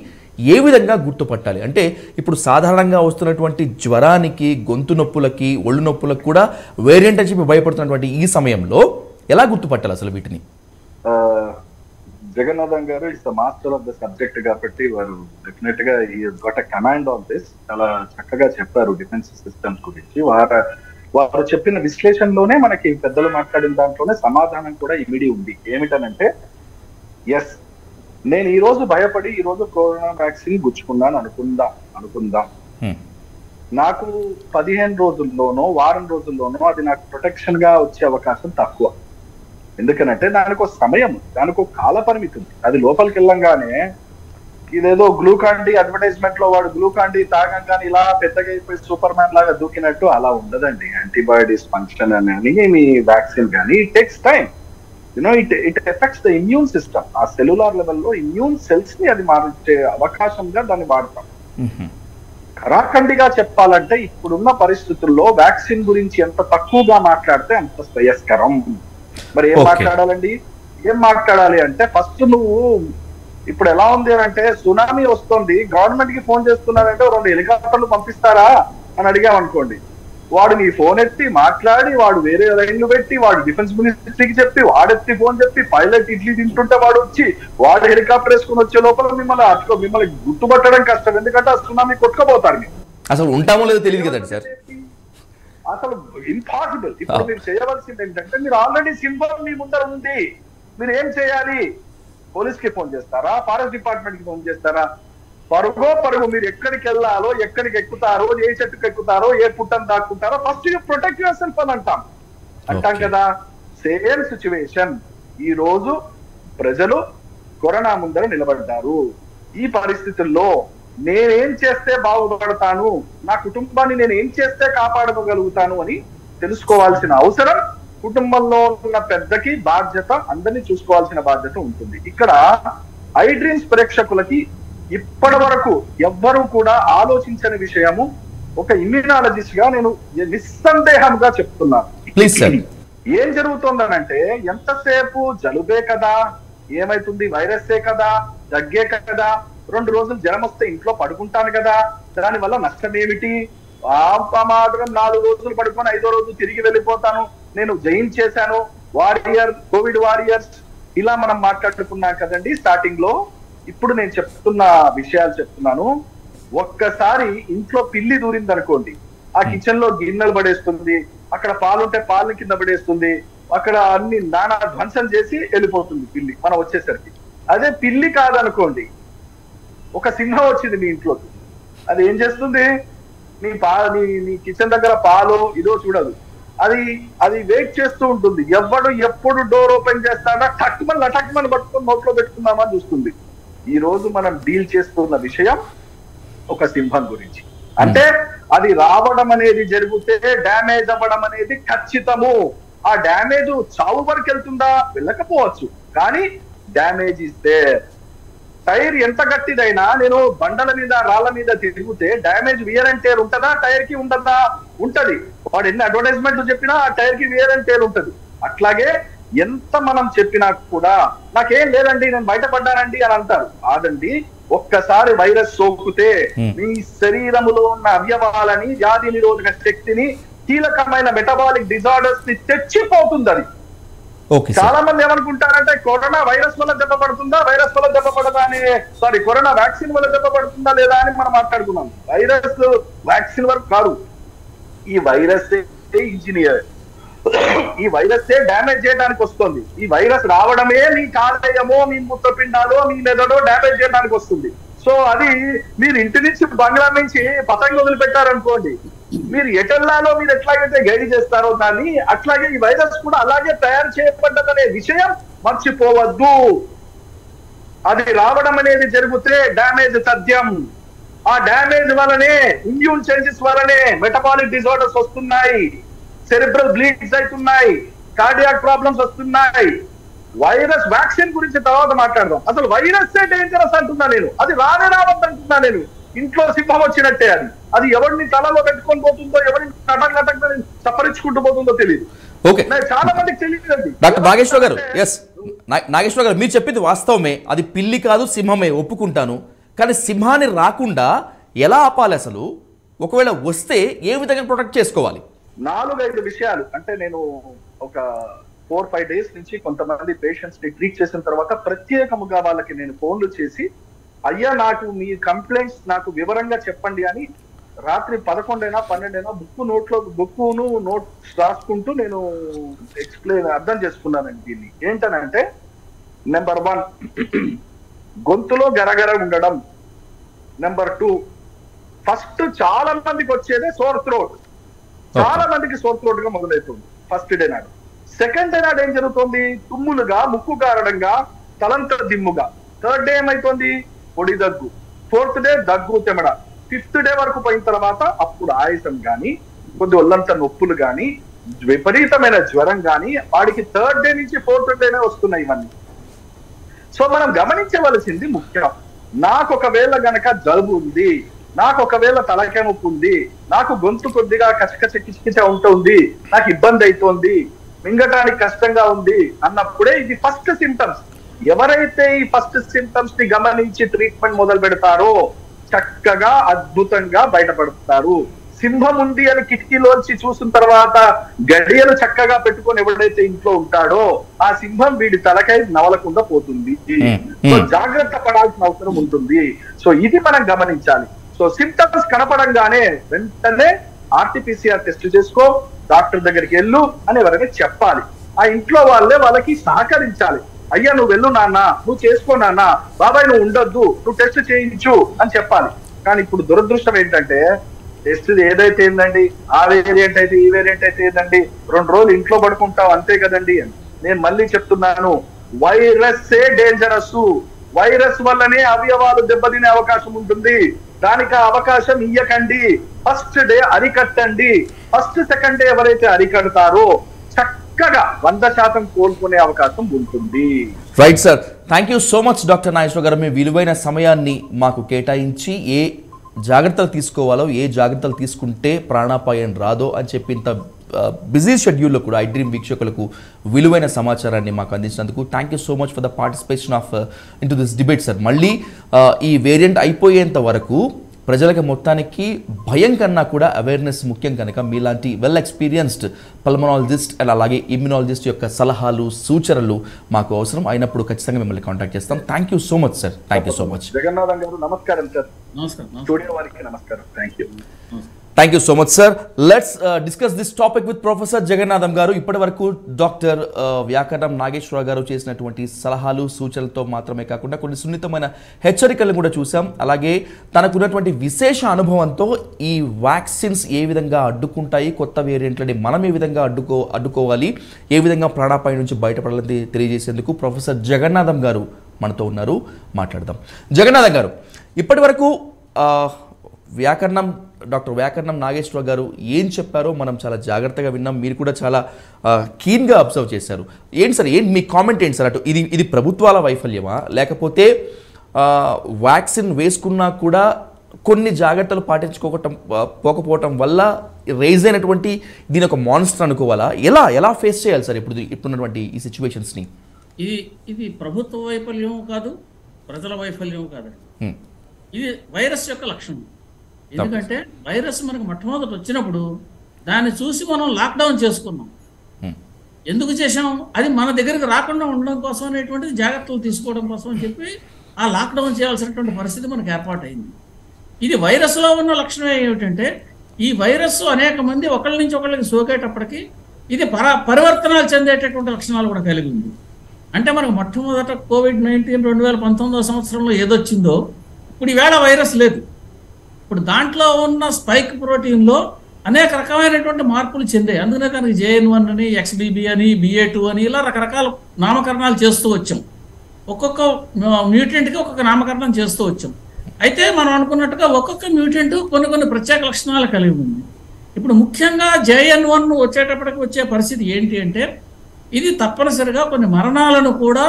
ఏ విధంగా గుర్తుపట్టాలి? అంటే ఇప్పుడు సాధారణంగా వస్తున్నటువంటి జ్వరానికి, గొంతు నొప్పులకి, ఒళ్ళు నొప్పులకు కూడా వేరియంట్ అని చెప్పి భయపడుతున్నటువంటి ఈ సమయంలో ఎలా గుర్తుపట్టాలి అసలు వీటిని? జగన్నాథం గారు is the master of the subject కాబట్టి వారు డెఫినెట్ గా ఈ గట్ కమాండ్ ఆన్ దిస్. చాలా చక్కగా చెప్పారు డిఫెన్స్ సిస్టమ్స్ గురించి. వారు చెప్పిన విశ్లేషణలోనే మనకి పెద్దలు మాట్లాడిన దాంట్లోనే సమాధానం కూడా ఇమిడి ఉంది. ఏమిటనంటే, ఎస్, నేను ఈ రోజు భయపడి ఈ రోజు కరోనా వ్యాక్సిన్ గుచ్చుకున్నాను అనుకుందాం. నాకు 15 రోజుల్లోనో వారం రోజుల్లోనో అది నాకు ప్రొటెక్షన్ గా వచ్చే అవకాశం తక్కువ. ఎందుకనంటే దానికి ఒక సమయం, దానికి ఒక కాల పరిమితి ఉంది. అది లోపలికి వెళ్ళంగానే ఇదేదో గ్లూకాన్ డి అడ్వర్టైజ్మెంట్ లో వాడు గ్లూకాన్ డి తాగంగానే ఇలా పెద్దగా అయిపోయి సూపర్ మ్యాన్ లాగా దూకినట్టు అలా ఉండదండి. యాంటీబయాటిక్స్ ఫంక్షన్ అని మీ వ్యాక్సిన్ కానీ it takes time. It effects the immune system. ఆ సెల్యులార్ లెవెల్లో ఇమ్యూన్ సెల్స్ ని అది మార్చే అవకాశంగా దాన్ని వాడతాం. ఖరాఖండిగా చెప్పాలంటే ఇప్పుడున్న పరిస్థితుల్లో వ్యాక్సిన్ గురించి ఎంత తక్కువగా మాట్లాడితే అంత శ్రేయస్కరం. మరి ఏం మాట్లాడాలండి? ఏం మాట్లాడాలి అంటే, ఫస్ట్ నువ్వు ఇప్పుడు ఎలా ఉంది అంటే, సునామీ వస్తుంది, గవర్నమెంట్ కి ఫోన్ చేస్తున్నారంటే 2 హెలికాప్టర్లు పంపిస్తారా అని అడిగామనుకోండి, వాడు నీ ఫోన్ ఎత్తి మాట్లాడి, వాడు వేరే లైన్లు పెట్టి, వాడు డిఫెన్స్ మినిస్ట్రీకి చెప్పి, వాడెత్తి ఫోన్ చెప్పి, పైలట్ ఇడ్లీ తింటుంటే వాడు వచ్చి, వాడు హెలికాప్టర్ వేసుకుని వచ్చే లోపల మిమ్మల్ని గుర్తుపట్టడం కష్టం. ఎందుకంటే ఆ సునామీ కొట్టుకోపోతారు. మీరు అసలు ఉంటామో లేదో తెలియదు కదండి సార్. అసలు ఇంపాసిబుల్. ఇప్పుడు మీరు చేయవలసింది ఏంటంటే, మీరు ఆల్రెడీ సింబల్ మీ ముందర ఉంది. మీరు ఏం చేయాలి? పోలీస్ కి ఫోన్ చేస్తారా? ఫారెస్ట్ డిపార్ట్మెంట్ కి ఫోన్ చేస్తారా? పరుగు మీరు ఎక్కడికి వెళ్ళాలో, ఎక్కడికి ఎక్కుతారో, ఏ చెట్టుకు ఎక్కుతారో, ఏ పుట్టను దాక్కుంటారో first you protect yourself అని అంటాం కదా. Same situation. ఈ రోజు ప్రజలు కరోనా ముందర నిలబడ్డారు. ఈ పరిస్థితుల్లో నేనేం చేస్తే బాగుపడతాను, నా కుటుంబాన్ని నేను ఏం చేస్తే కాపాడుకోగలుగుతాను అని తెలుసుకోవాల్సిన అవసరం కుటుంబంలో ఉన్న పెద్దకి బాధ్యత, అందరినీ చూసుకోవాల్సిన బాధ్యత ఉంటుంది. ఇక్కడ ఐ డ్రీమ్స్ ప్రేక్షకులకి ఇప్పటి వరకు ఎవ్వరూ కూడా ఆలోచించని విషయము ఒక ఇమ్యూనాలజిస్ట్ గా నేను నిస్సందేహంగా చెప్తున్నాను. ఏం జరుగుతుందనంటే, ఎంతసేపు జలుబే కదా, ఏమైతుంది, వైరస్సే కదా, దగ్గే కదా, 2 రోజులు జ్వరం వస్తే ఇంట్లో పడుకుంటాను కదా, దానివల్ల నష్టం ఏమిటి? మాత్రం 4 రోజులు పడుకొని 5వ రోజు తిరిగి వెళ్ళిపోతాను, నేను జయించేశాను, కోవిడ్ వారియర్స్, ఇలా మనం మాట్లాడుకున్నాం కదండి స్టార్టింగ్ లో. ఇప్పుడు నేను చెప్తున్న విషయాలు చెప్తున్నాను. ఒక్కసారి ఇంట్లో పిల్లి దూరింది అనుకోండి, ఆ కిచెన్ లో గిన్నెలు పడేస్తుంది, అక్కడ పాలుంటే పాలను కింద పడేస్తుంది, అక్కడ అన్ని నానా ధ్వంసం చేసి వెళ్ళిపోతుంది పిల్లి మనం వచ్చేసరికి. అదే పిల్లి కాదనుకోండి, ఒక సింహం వచ్చింది మీ ఇంట్లోకి, అది ఏం చేస్తుంది? నీ కిచెన్ దగ్గర పాలు ఇదో చూడదు, అది వెయిట్ చేస్తూ ఉంటుంది. ఎప్పుడు డోర్ ఓపెన్ చేస్తాడా లటక్మని పట్టుకొని నోట్లో పెట్టుకుందామని చూస్తుంది. ఈ రోజు మనం డీల్ చేస్తున్న విషయం ఒక సింహం గురించి. అంటే అది రావడం అనేది జరిగితే డ్యామేజ్ అవ్వడం అనేది ఖచ్చితము. ఆ డ్యామేజ్ చావు వరకు వెళ్తుందా? వెళ్ళకపోవచ్చు, కానీ డ్యామేజ్ ఇస్తే టైర్ ఎంత గట్టిదైనా, నేను బండల మీద రాళ్ల మీద తిరిగితే డ్యామేజ్ వియర్ అండ్ టేర్ ఉంటుందా? టైర్ కి ఉండదా? ఉంటది. వాడు ఎన్ని అడ్వర్టైజ్మెంట్ చెప్పినా ఆ టైర్ కి వియర్ అండ్ టేర్ ఉంటది. అట్లాగే ఎంత మనం చెప్పినా కూడా నాకేం లేదండి, నేను బయటపడ్డానండి అని అంటారు. కాదండి, ఒక్కసారి వైరస్ సోకితే మీ శరీరములో ఉన్న అవయవాలని, వ్యాధి నిరోధక శక్తిని, కీలకమైన మెటబాలిక్ డిజార్డర్స్ ని తెచ్చిపోతుంది. అది చాలా మంది ఏమనుకుంటారంటే, కరోనా వైరస్ వల్ల దెబ్బ పడుతుందా, వైరస్ వల్ల దెబ్బ పడదా అని, కరోనా వ్యాక్సిన్ వల్ల దెబ్బ పడుతుందా లేదా అని మనం మాట్లాడుకున్నాం. వైరస్ వ్యాక్సిన్ వరకు కాదు, ఈ వైరస్ ఇంజనీర్, ఈ వైరస్ డ్యామేజ్ చేయడానికి వస్తుంది. ఈ వైరస్ రావడమే మీ కాలేయమో, మీ మూత్రపిండాలో, మీ మెదడో డ్యామేజ్ చేయడానికి వస్తుంది. సో అది మీరు ఇంటి నుంచి, బంగ్లా నుంచి పతంగి వదిలిపెట్టారనుకోండి, మీరు ఎటెల్లాలో మీరు ఎట్లాగైతే గైడ్ చేస్తారో దాన్ని, అట్లాగే ఈ వైరస్ కూడా అలాగే తయారు చేయబడ్డదనే విషయం మర్చిపోవద్దు. అది రావడం అనేది జరిగితే డ్యామేజ్ తథ్యం. ఆ డ్యామేజ్ వలనే, ఇమ్యూన్ చేంజెస్ వలనే మెటబాలిక్ డిజార్డర్స్ వస్తున్నాయి, సెరిబ్రల్ బ్లీడ్స్ అవుతున్నాయి, కార్డియాక్ ప్రాబ్లమ్స్ వస్తున్నాయి. వైరస్ వ్యాక్సిన్ గురించి తర్వాత మాట్లాడదాం. అసలు వైరస్ డేంజరస్ అంటున్నా నేను, అది రావద్దంటున్నా నేను. ఇంట్లో సింహం వచ్చినట్టే. అది ఎవరిని తలలో పెట్టుకొని పోతుందో, ఎవరిని కటక్ కటక్ సపరించుకుంటూ పోతుందో తెలియదు. ఓకే, చాలా మందికి తెలియదండి. డాక్టర్ నాగేశ్వర గారు, ఎస్ నాగేశ్వర గారు, మీరు చెప్పింది వాస్తవమే. అది పిల్లి కాదు, సింహమే, ఒప్పుకుంటాను. కానీ సింహాన్ని రాకుండా ఎలా ఆపాలి అసలు? ఒకవేళ వస్తే ఏ విధంగా ప్రొటెక్ట్ చేసుకోవాలి? 4-5 విషయాలు. అంటే నేను ఒక 4-5 days నుంచి కొంతమంది పేషెంట్స్ ని ట్రీట్ చేసిన తర్వాత ప్రత్యేకముగా వాళ్ళకి నేను ఫోన్లు చేసి, అయ్యా నాకు మీ కంప్లైంట్స్ నాకు వివరంగా చెప్పండి అని రాత్రి 11 అయినా 12 అయినా బుక్కును నోట్స్ రాసుకుంటూ నేను అర్థం చేసుకున్నానండి. దీన్ని ఏంటనంటే, నెంబర్ 1 గొంతులో గరగర ఉండడం. నెంబర్ 2 ఫస్ట్ చాలా మందికి వచ్చేదే సోర్ థ్రోట్. చాలా మందికి సోర్ థ్రోట్ గా మొదలవుతుంది ఫస్ట్ డే నాడు. సెకండ్ డే నాడు ఏం జరుగుతుంది? తుమ్ములుగా, ముక్కు కారడంగా, తలంత దిమ్ముగా. థర్డ్ డే ఏమైతుంది? పొడి దగ్గు. ఫోర్త్ డే దగ్గు తెమడ. ఫిఫ్త్ డే వరకు పోయిన తర్వాత అప్పుడు ఆయాసం గాని, కొద్ది ఒళ్ళంత నొప్పులు గాని, విపరీతమైన జ్వరం గాని, వాడికి థర్డ్ డే నుంచి ఫోర్త్ డేనే వస్తున్నాయి ఇవన్నీ. సో మనం గమనించవలసింది ముఖ్యం. నాకు ఒకవేళ గనక జలుబు ఉంది, నాకు ఒకవేళ తలకాయ నొప్పి ఉంది, నాకు గొంతు కొద్దిగా కచకచ కిచకిచ ఉంటుంది, నాకు ఇబ్బంది అవుతోంది, మింగటానికి కష్టంగా ఉంది అన్నప్పుడే ఇది ఫస్ట్ సింటమ్స్. ఎవరైతే ఈ ఫస్ట్ సింటమ్స్ ని గమనించి ట్రీట్మెంట్ మొదలు పెడతారో చక్కగా అద్భుతంగా బయటపడతారు. సింహం ఉంది అని కిటికీలోంచి చూసిన తర్వాత గడియలు చక్కగా పెట్టుకొని ఎవడైతే ఇంట్లో ఉంటాడో ఆ సింహం వీడి తలకై నవలకుండా పోతుంది. సో జాగ్రత్త పడాల్సిన అవసరం ఉంటుంది. సో ఇది మనం గమనించాలి. సో సిమ్టమ్స్ కనపడంగానే వెంటనే ఆర్టీపీసీఆర్ టెస్ట్ చేసుకో, డాక్టర్ దగ్గరికి వెళ్ళు అని ఎవరైనా చెప్పాలి. ఆ ఇంట్లో వాళ్ళకి సహకరించాలి. అయ్యా నువ్వు వెళ్ళు నాన్న, నువ్వు చేసుకో నాన్న, బాబాయ్ నువ్వు ఉండొద్దు, నువ్వు టెస్ట్ చేయించు అని చెప్పాలి. కానీ ఇప్పుడు దురదృష్టం ఏంటంటే, టెస్ట్ ఏదైతే ఏందండి, ఆ వేరియంట్ అయితే ఈ వేరియంట్ అయితే ఏందండి, 2 రోజులు ఇంట్లో పడుకుంటావు అంతే కదండి అని. నేను మళ్ళీ చెప్తున్నాను, వైరస్ డేంజరస్. వైరస్ వల్లనే అవయవాలు దెబ్బతినే అవకాశం ఉంటుంది. దానికి అవకాశం ఇయ్యకండి. ఫస్ట్ డే అరికట్టండి. ఫస్ట్ సెకండ్ డే ఎవరైతే అరికడతారో చక్కగా 100% కోలుకునే అవకాశం ఉంటుంది. Right sir, thank you so much doctor Nageswara గారు. మీ విలువైన సమయాన్ని మాకు కేటాయించి ఏ జాగ్రత్తలు తీసుకోవాలో, ఏ జాగ్రత్తలు తీసుకుంటే ప్రాణాపాయం రాదో అని చెప్పి ఇంత బిజీ షెడ్యూల్లో కూడా ఐ డ్రీమ్ వీక్షకులకు విలువైన సమాచారాన్ని మాకు అందించినందుకు thank you so much for the participation of in to this debate sir. మళ్ళీ ఈ వేరియంట్ అయిపోయేంత వరకు ప్రజలకు మొత్తానికి భయం కన్నా కూడా అవేర్నెస్ ముఖ్యం కనుక మీలాంటి వెల్ ఎక్స్పీరియన్స్డ్ పల్మనాలజిస్ట్ అండ్ అలాగే ఇమ్యునాలజిస్ట్ యొక్క సలహాలు, సూచనలు మాకు అవసరం అయినప్పుడు ఖచ్చితంగా మిమ్మల్ని కాంటాక్ట్ చేస్తాం. Thank you so much sir. Thank you so much. Jagannatham గారు నమస్కారం సార్. నమస్కారం. స్టూడియో వారికి నమస్కారం. Thank you. Thank you so much sir. Let's discuss this topic with professor Jagannatham గారు. ఇప్పటి వరకు డాక్టర్ వ్యాకరణం నాగేశ్వర గారు చేసినటువంటి సలహాలు, సూచనలతో మాత్రమే కాకుండా కొన్ని సున్నితమైన హెచ్చరికలను కూడా చూసాం. అలాగే తనకున్నటువంటి విశేష అనుభవంతో ఈ వ్యాక్సిన్స్ ఏ విధంగా అడ్డుకుంటాయి, కొత్త వేరియంట్లని మనం ఏ విధంగా అడ్డుకోవాలి, ఏ విధంగా ప్రాణాపాయం నుంచి బయటపడాలని తెలియజేసేందుకు ప్రొఫెసర్ జగన్నాథం గారు మనతో ఉన్నారు. మాట్లాడదాం. జగన్నాథం గారు, ఇప్పటి వరకు డాక్టర్ వ్యాకరణం నాగేశ్వర గారు ఏం చెప్పారో మనం చాలా జాగ్రత్తగా విన్నాం. మీరు కూడా చాలా కీన్గా అబ్జర్వ్ చేశారు. ఏంటి సార్, మీ కామెంట్ ఏంటి సార్? అటు ఇది ప్రభుత్వాల వైఫల్యమా, లేకపోతే వ్యాక్సిన్ వేసుకున్నా కూడా కొన్ని జాగ్రత్తలు పోకపోవటం వల్ల రైజ్ అయినటువంటి దీని ఒక మాన్స్టర్ అనుకోవాలా? ఎలా ఫేస్ చేయాలి సార్ ఇప్పుడున్నటువంటి ఈ సిచ్యువేషన్స్ని? ఇది ప్రభుత్వ వైఫల్యం కాదు, ప్రజల వైఫల్యం కాదు. ఇది వైరస్ యొక్క లక్షణం. ఎందుకంటే వైరస్ మనకు మొట్టమొదటి వచ్చినప్పుడు దాన్ని చూసి మనం లాక్డౌన్ చేసుకున్నాం. ఎందుకు చేసాం? అది మన దగ్గరికి రాకుండా ఉండడం కోసం అనేటువంటిది జాగ్రత్తలు తీసుకోవడం కోసం అని చెప్పి ఆ లాక్డౌన్ చేయాల్సినటువంటి పరిస్థితి మనకు ఏర్పాటైంది. ఇది వైరస్లో ఉన్న లక్షణం ఏమిటంటే, ఈ వైరస్ అనేక మంది ఒకళ్ళ నుంచి ఒకళ్ళకి సోకేటప్పటికి ఇది పరివర్తనాలు చెందేటటువంటి లక్షణాలు కూడా కలిగి ఉంది. అంటే మనకు మొట్టమొదట కోవిడ్-19 2019 సంవత్సరంలో ఏదొచ్చిందో ఇప్పుడు ఈవేళ వైరస్ లేదు. ఇప్పుడు దాంట్లో ఉన్న స్పైక్ ప్రోటీన్లో అనేక రకమైనటువంటి మార్పులు చెందాయి. అందుకనే దానికి JN1 అని, XBB అని, BA2 అని ఇలా రకరకాల నామకరణాలు చేస్తూ వచ్చాం. ఒక్కొక్క మ్యూటెంట్కి ఒక్కొక్క నామకరణం చేస్తూ వచ్చాం. అయితే మనం అనుకున్నట్టుగా ఒక్కొక్క మ్యూటెంట్ కొన్ని ప్రత్యేక లక్షణాలు కలిగి ఉంది. ఇప్పుడు ముఖ్యంగా JN1 వచ్చేటప్పటికి వచ్చే పరిస్థితి ఏంటి అంటే, ఇది తప్పనిసరిగా కొన్ని మరణాలను కూడా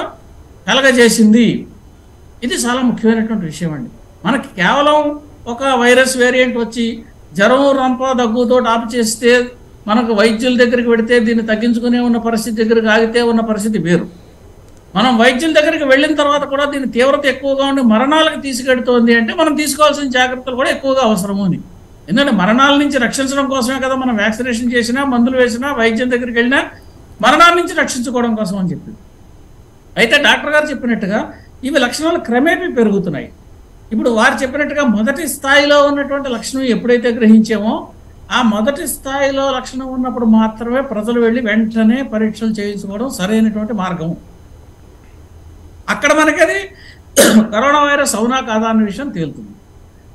కలగజేసింది. ఇది చాలా ముఖ్యమైనటువంటి విషయం అండి. మనకి కేవలం ఒక వైరస్ వేరియంట్ వచ్చి జ్వరం రంప దగ్గుతో ఆపు చేస్తే మనకు వైద్యుల దగ్గరికి వెడితే దీన్ని తగ్గించుకునే ఉన్న పరిస్థితి దగ్గరికి ఆగితే ఉన్న పరిస్థితి వేరు. మనం వైద్యుల దగ్గరికి వెళ్ళిన తర్వాత కూడా దీని తీవ్రత ఎక్కువగా ఉండి మరణాలకు తీసుకెడుతోంది అంటే మనం తీసుకోవాల్సిన జాగ్రత్తలు కూడా ఎక్కువగా అవసరము అని. ఎందుకంటే మరణాల నుంచి రక్షించడం కోసమే కదా మనం వ్యాక్సినేషన్ చేసినా, మందులు వేసినా, వైద్యం దగ్గరికి వెళ్ళినా మరణాల నుంచి రక్షించుకోవడం కోసం అని చెప్పింది. అయితే డాక్టర్ గారు చెప్పినట్టుగా ఇవి లక్షణాలు క్రమేపీ పెరుగుతున్నాయి. ఇప్పుడు వారు చెప్పినట్టుగా మొదటి స్థాయిలో ఉన్నటువంటి లక్షణం ఎప్పుడైతే గ్రహించామో ఆ మొదటి స్థాయిలో లక్షణం ఉన్నప్పుడు మాత్రమే ప్రజలు వెళ్ళి వెంటనే పరీక్షలు చేయించుకోవడం సరైనటువంటి మార్గం. అక్కడ మనకి అది కరోనా వైరస్ అవునా కాదా అన్న విషయం తేలుతుంది.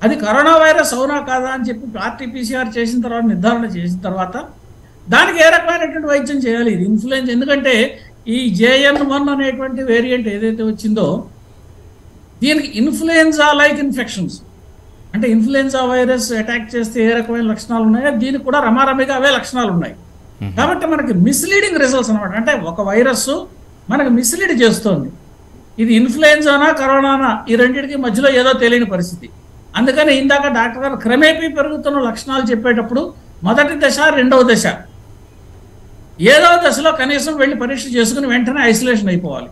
అది కరోనా వైరస్ అవునా కాదా అని చెప్పి RT-PCR చేసిన తర్వాత నిర్ధారణ చేసిన తర్వాత దానికి ఏ రకమైనటువంటి వైద్యం చేయాలి. ఇది ఇన్ఫ్లుయెన్స్, ఎందుకంటే ఈ JN1 అనేటువంటి వేరియంట్ ఏదైతే వచ్చిందో దీనికి ఇన్ఫ్లుయెన్జా లైక్ ఇన్ఫెక్షన్స్, అంటే ఇన్ఫ్లుయెన్జా వైరస్ అటాక్ చేస్తే ఏ రకమైన లక్షణాలు ఉన్నాయో దీనికి కూడా రమారమిగా అవే లక్షణాలు ఉన్నాయి. కాబట్టి మనకి మిస్లీడింగ్ రిజల్ట్స్ అనమాట. అంటే ఒక వైరస్ మనకి మిస్లీడ్ చేస్తోంది. ఇది ఇన్ఫ్లుయెన్జానా కరోనానా ఈ రెండింటికి మధ్యలో ఏదో తెలియని పరిస్థితి. అందుకని ఇందాక డాక్టర్ గారు క్రమేపీ పెరుగుతున్న లక్షణాలు చెప్పేటప్పుడు మొదటి దశ, రెండవ దశ, ఏదవ దశలో కనీసం వెళ్ళి పరీక్ష చేసుకుని వెంటనే ఐసోలేషన్ అయిపోవాలి.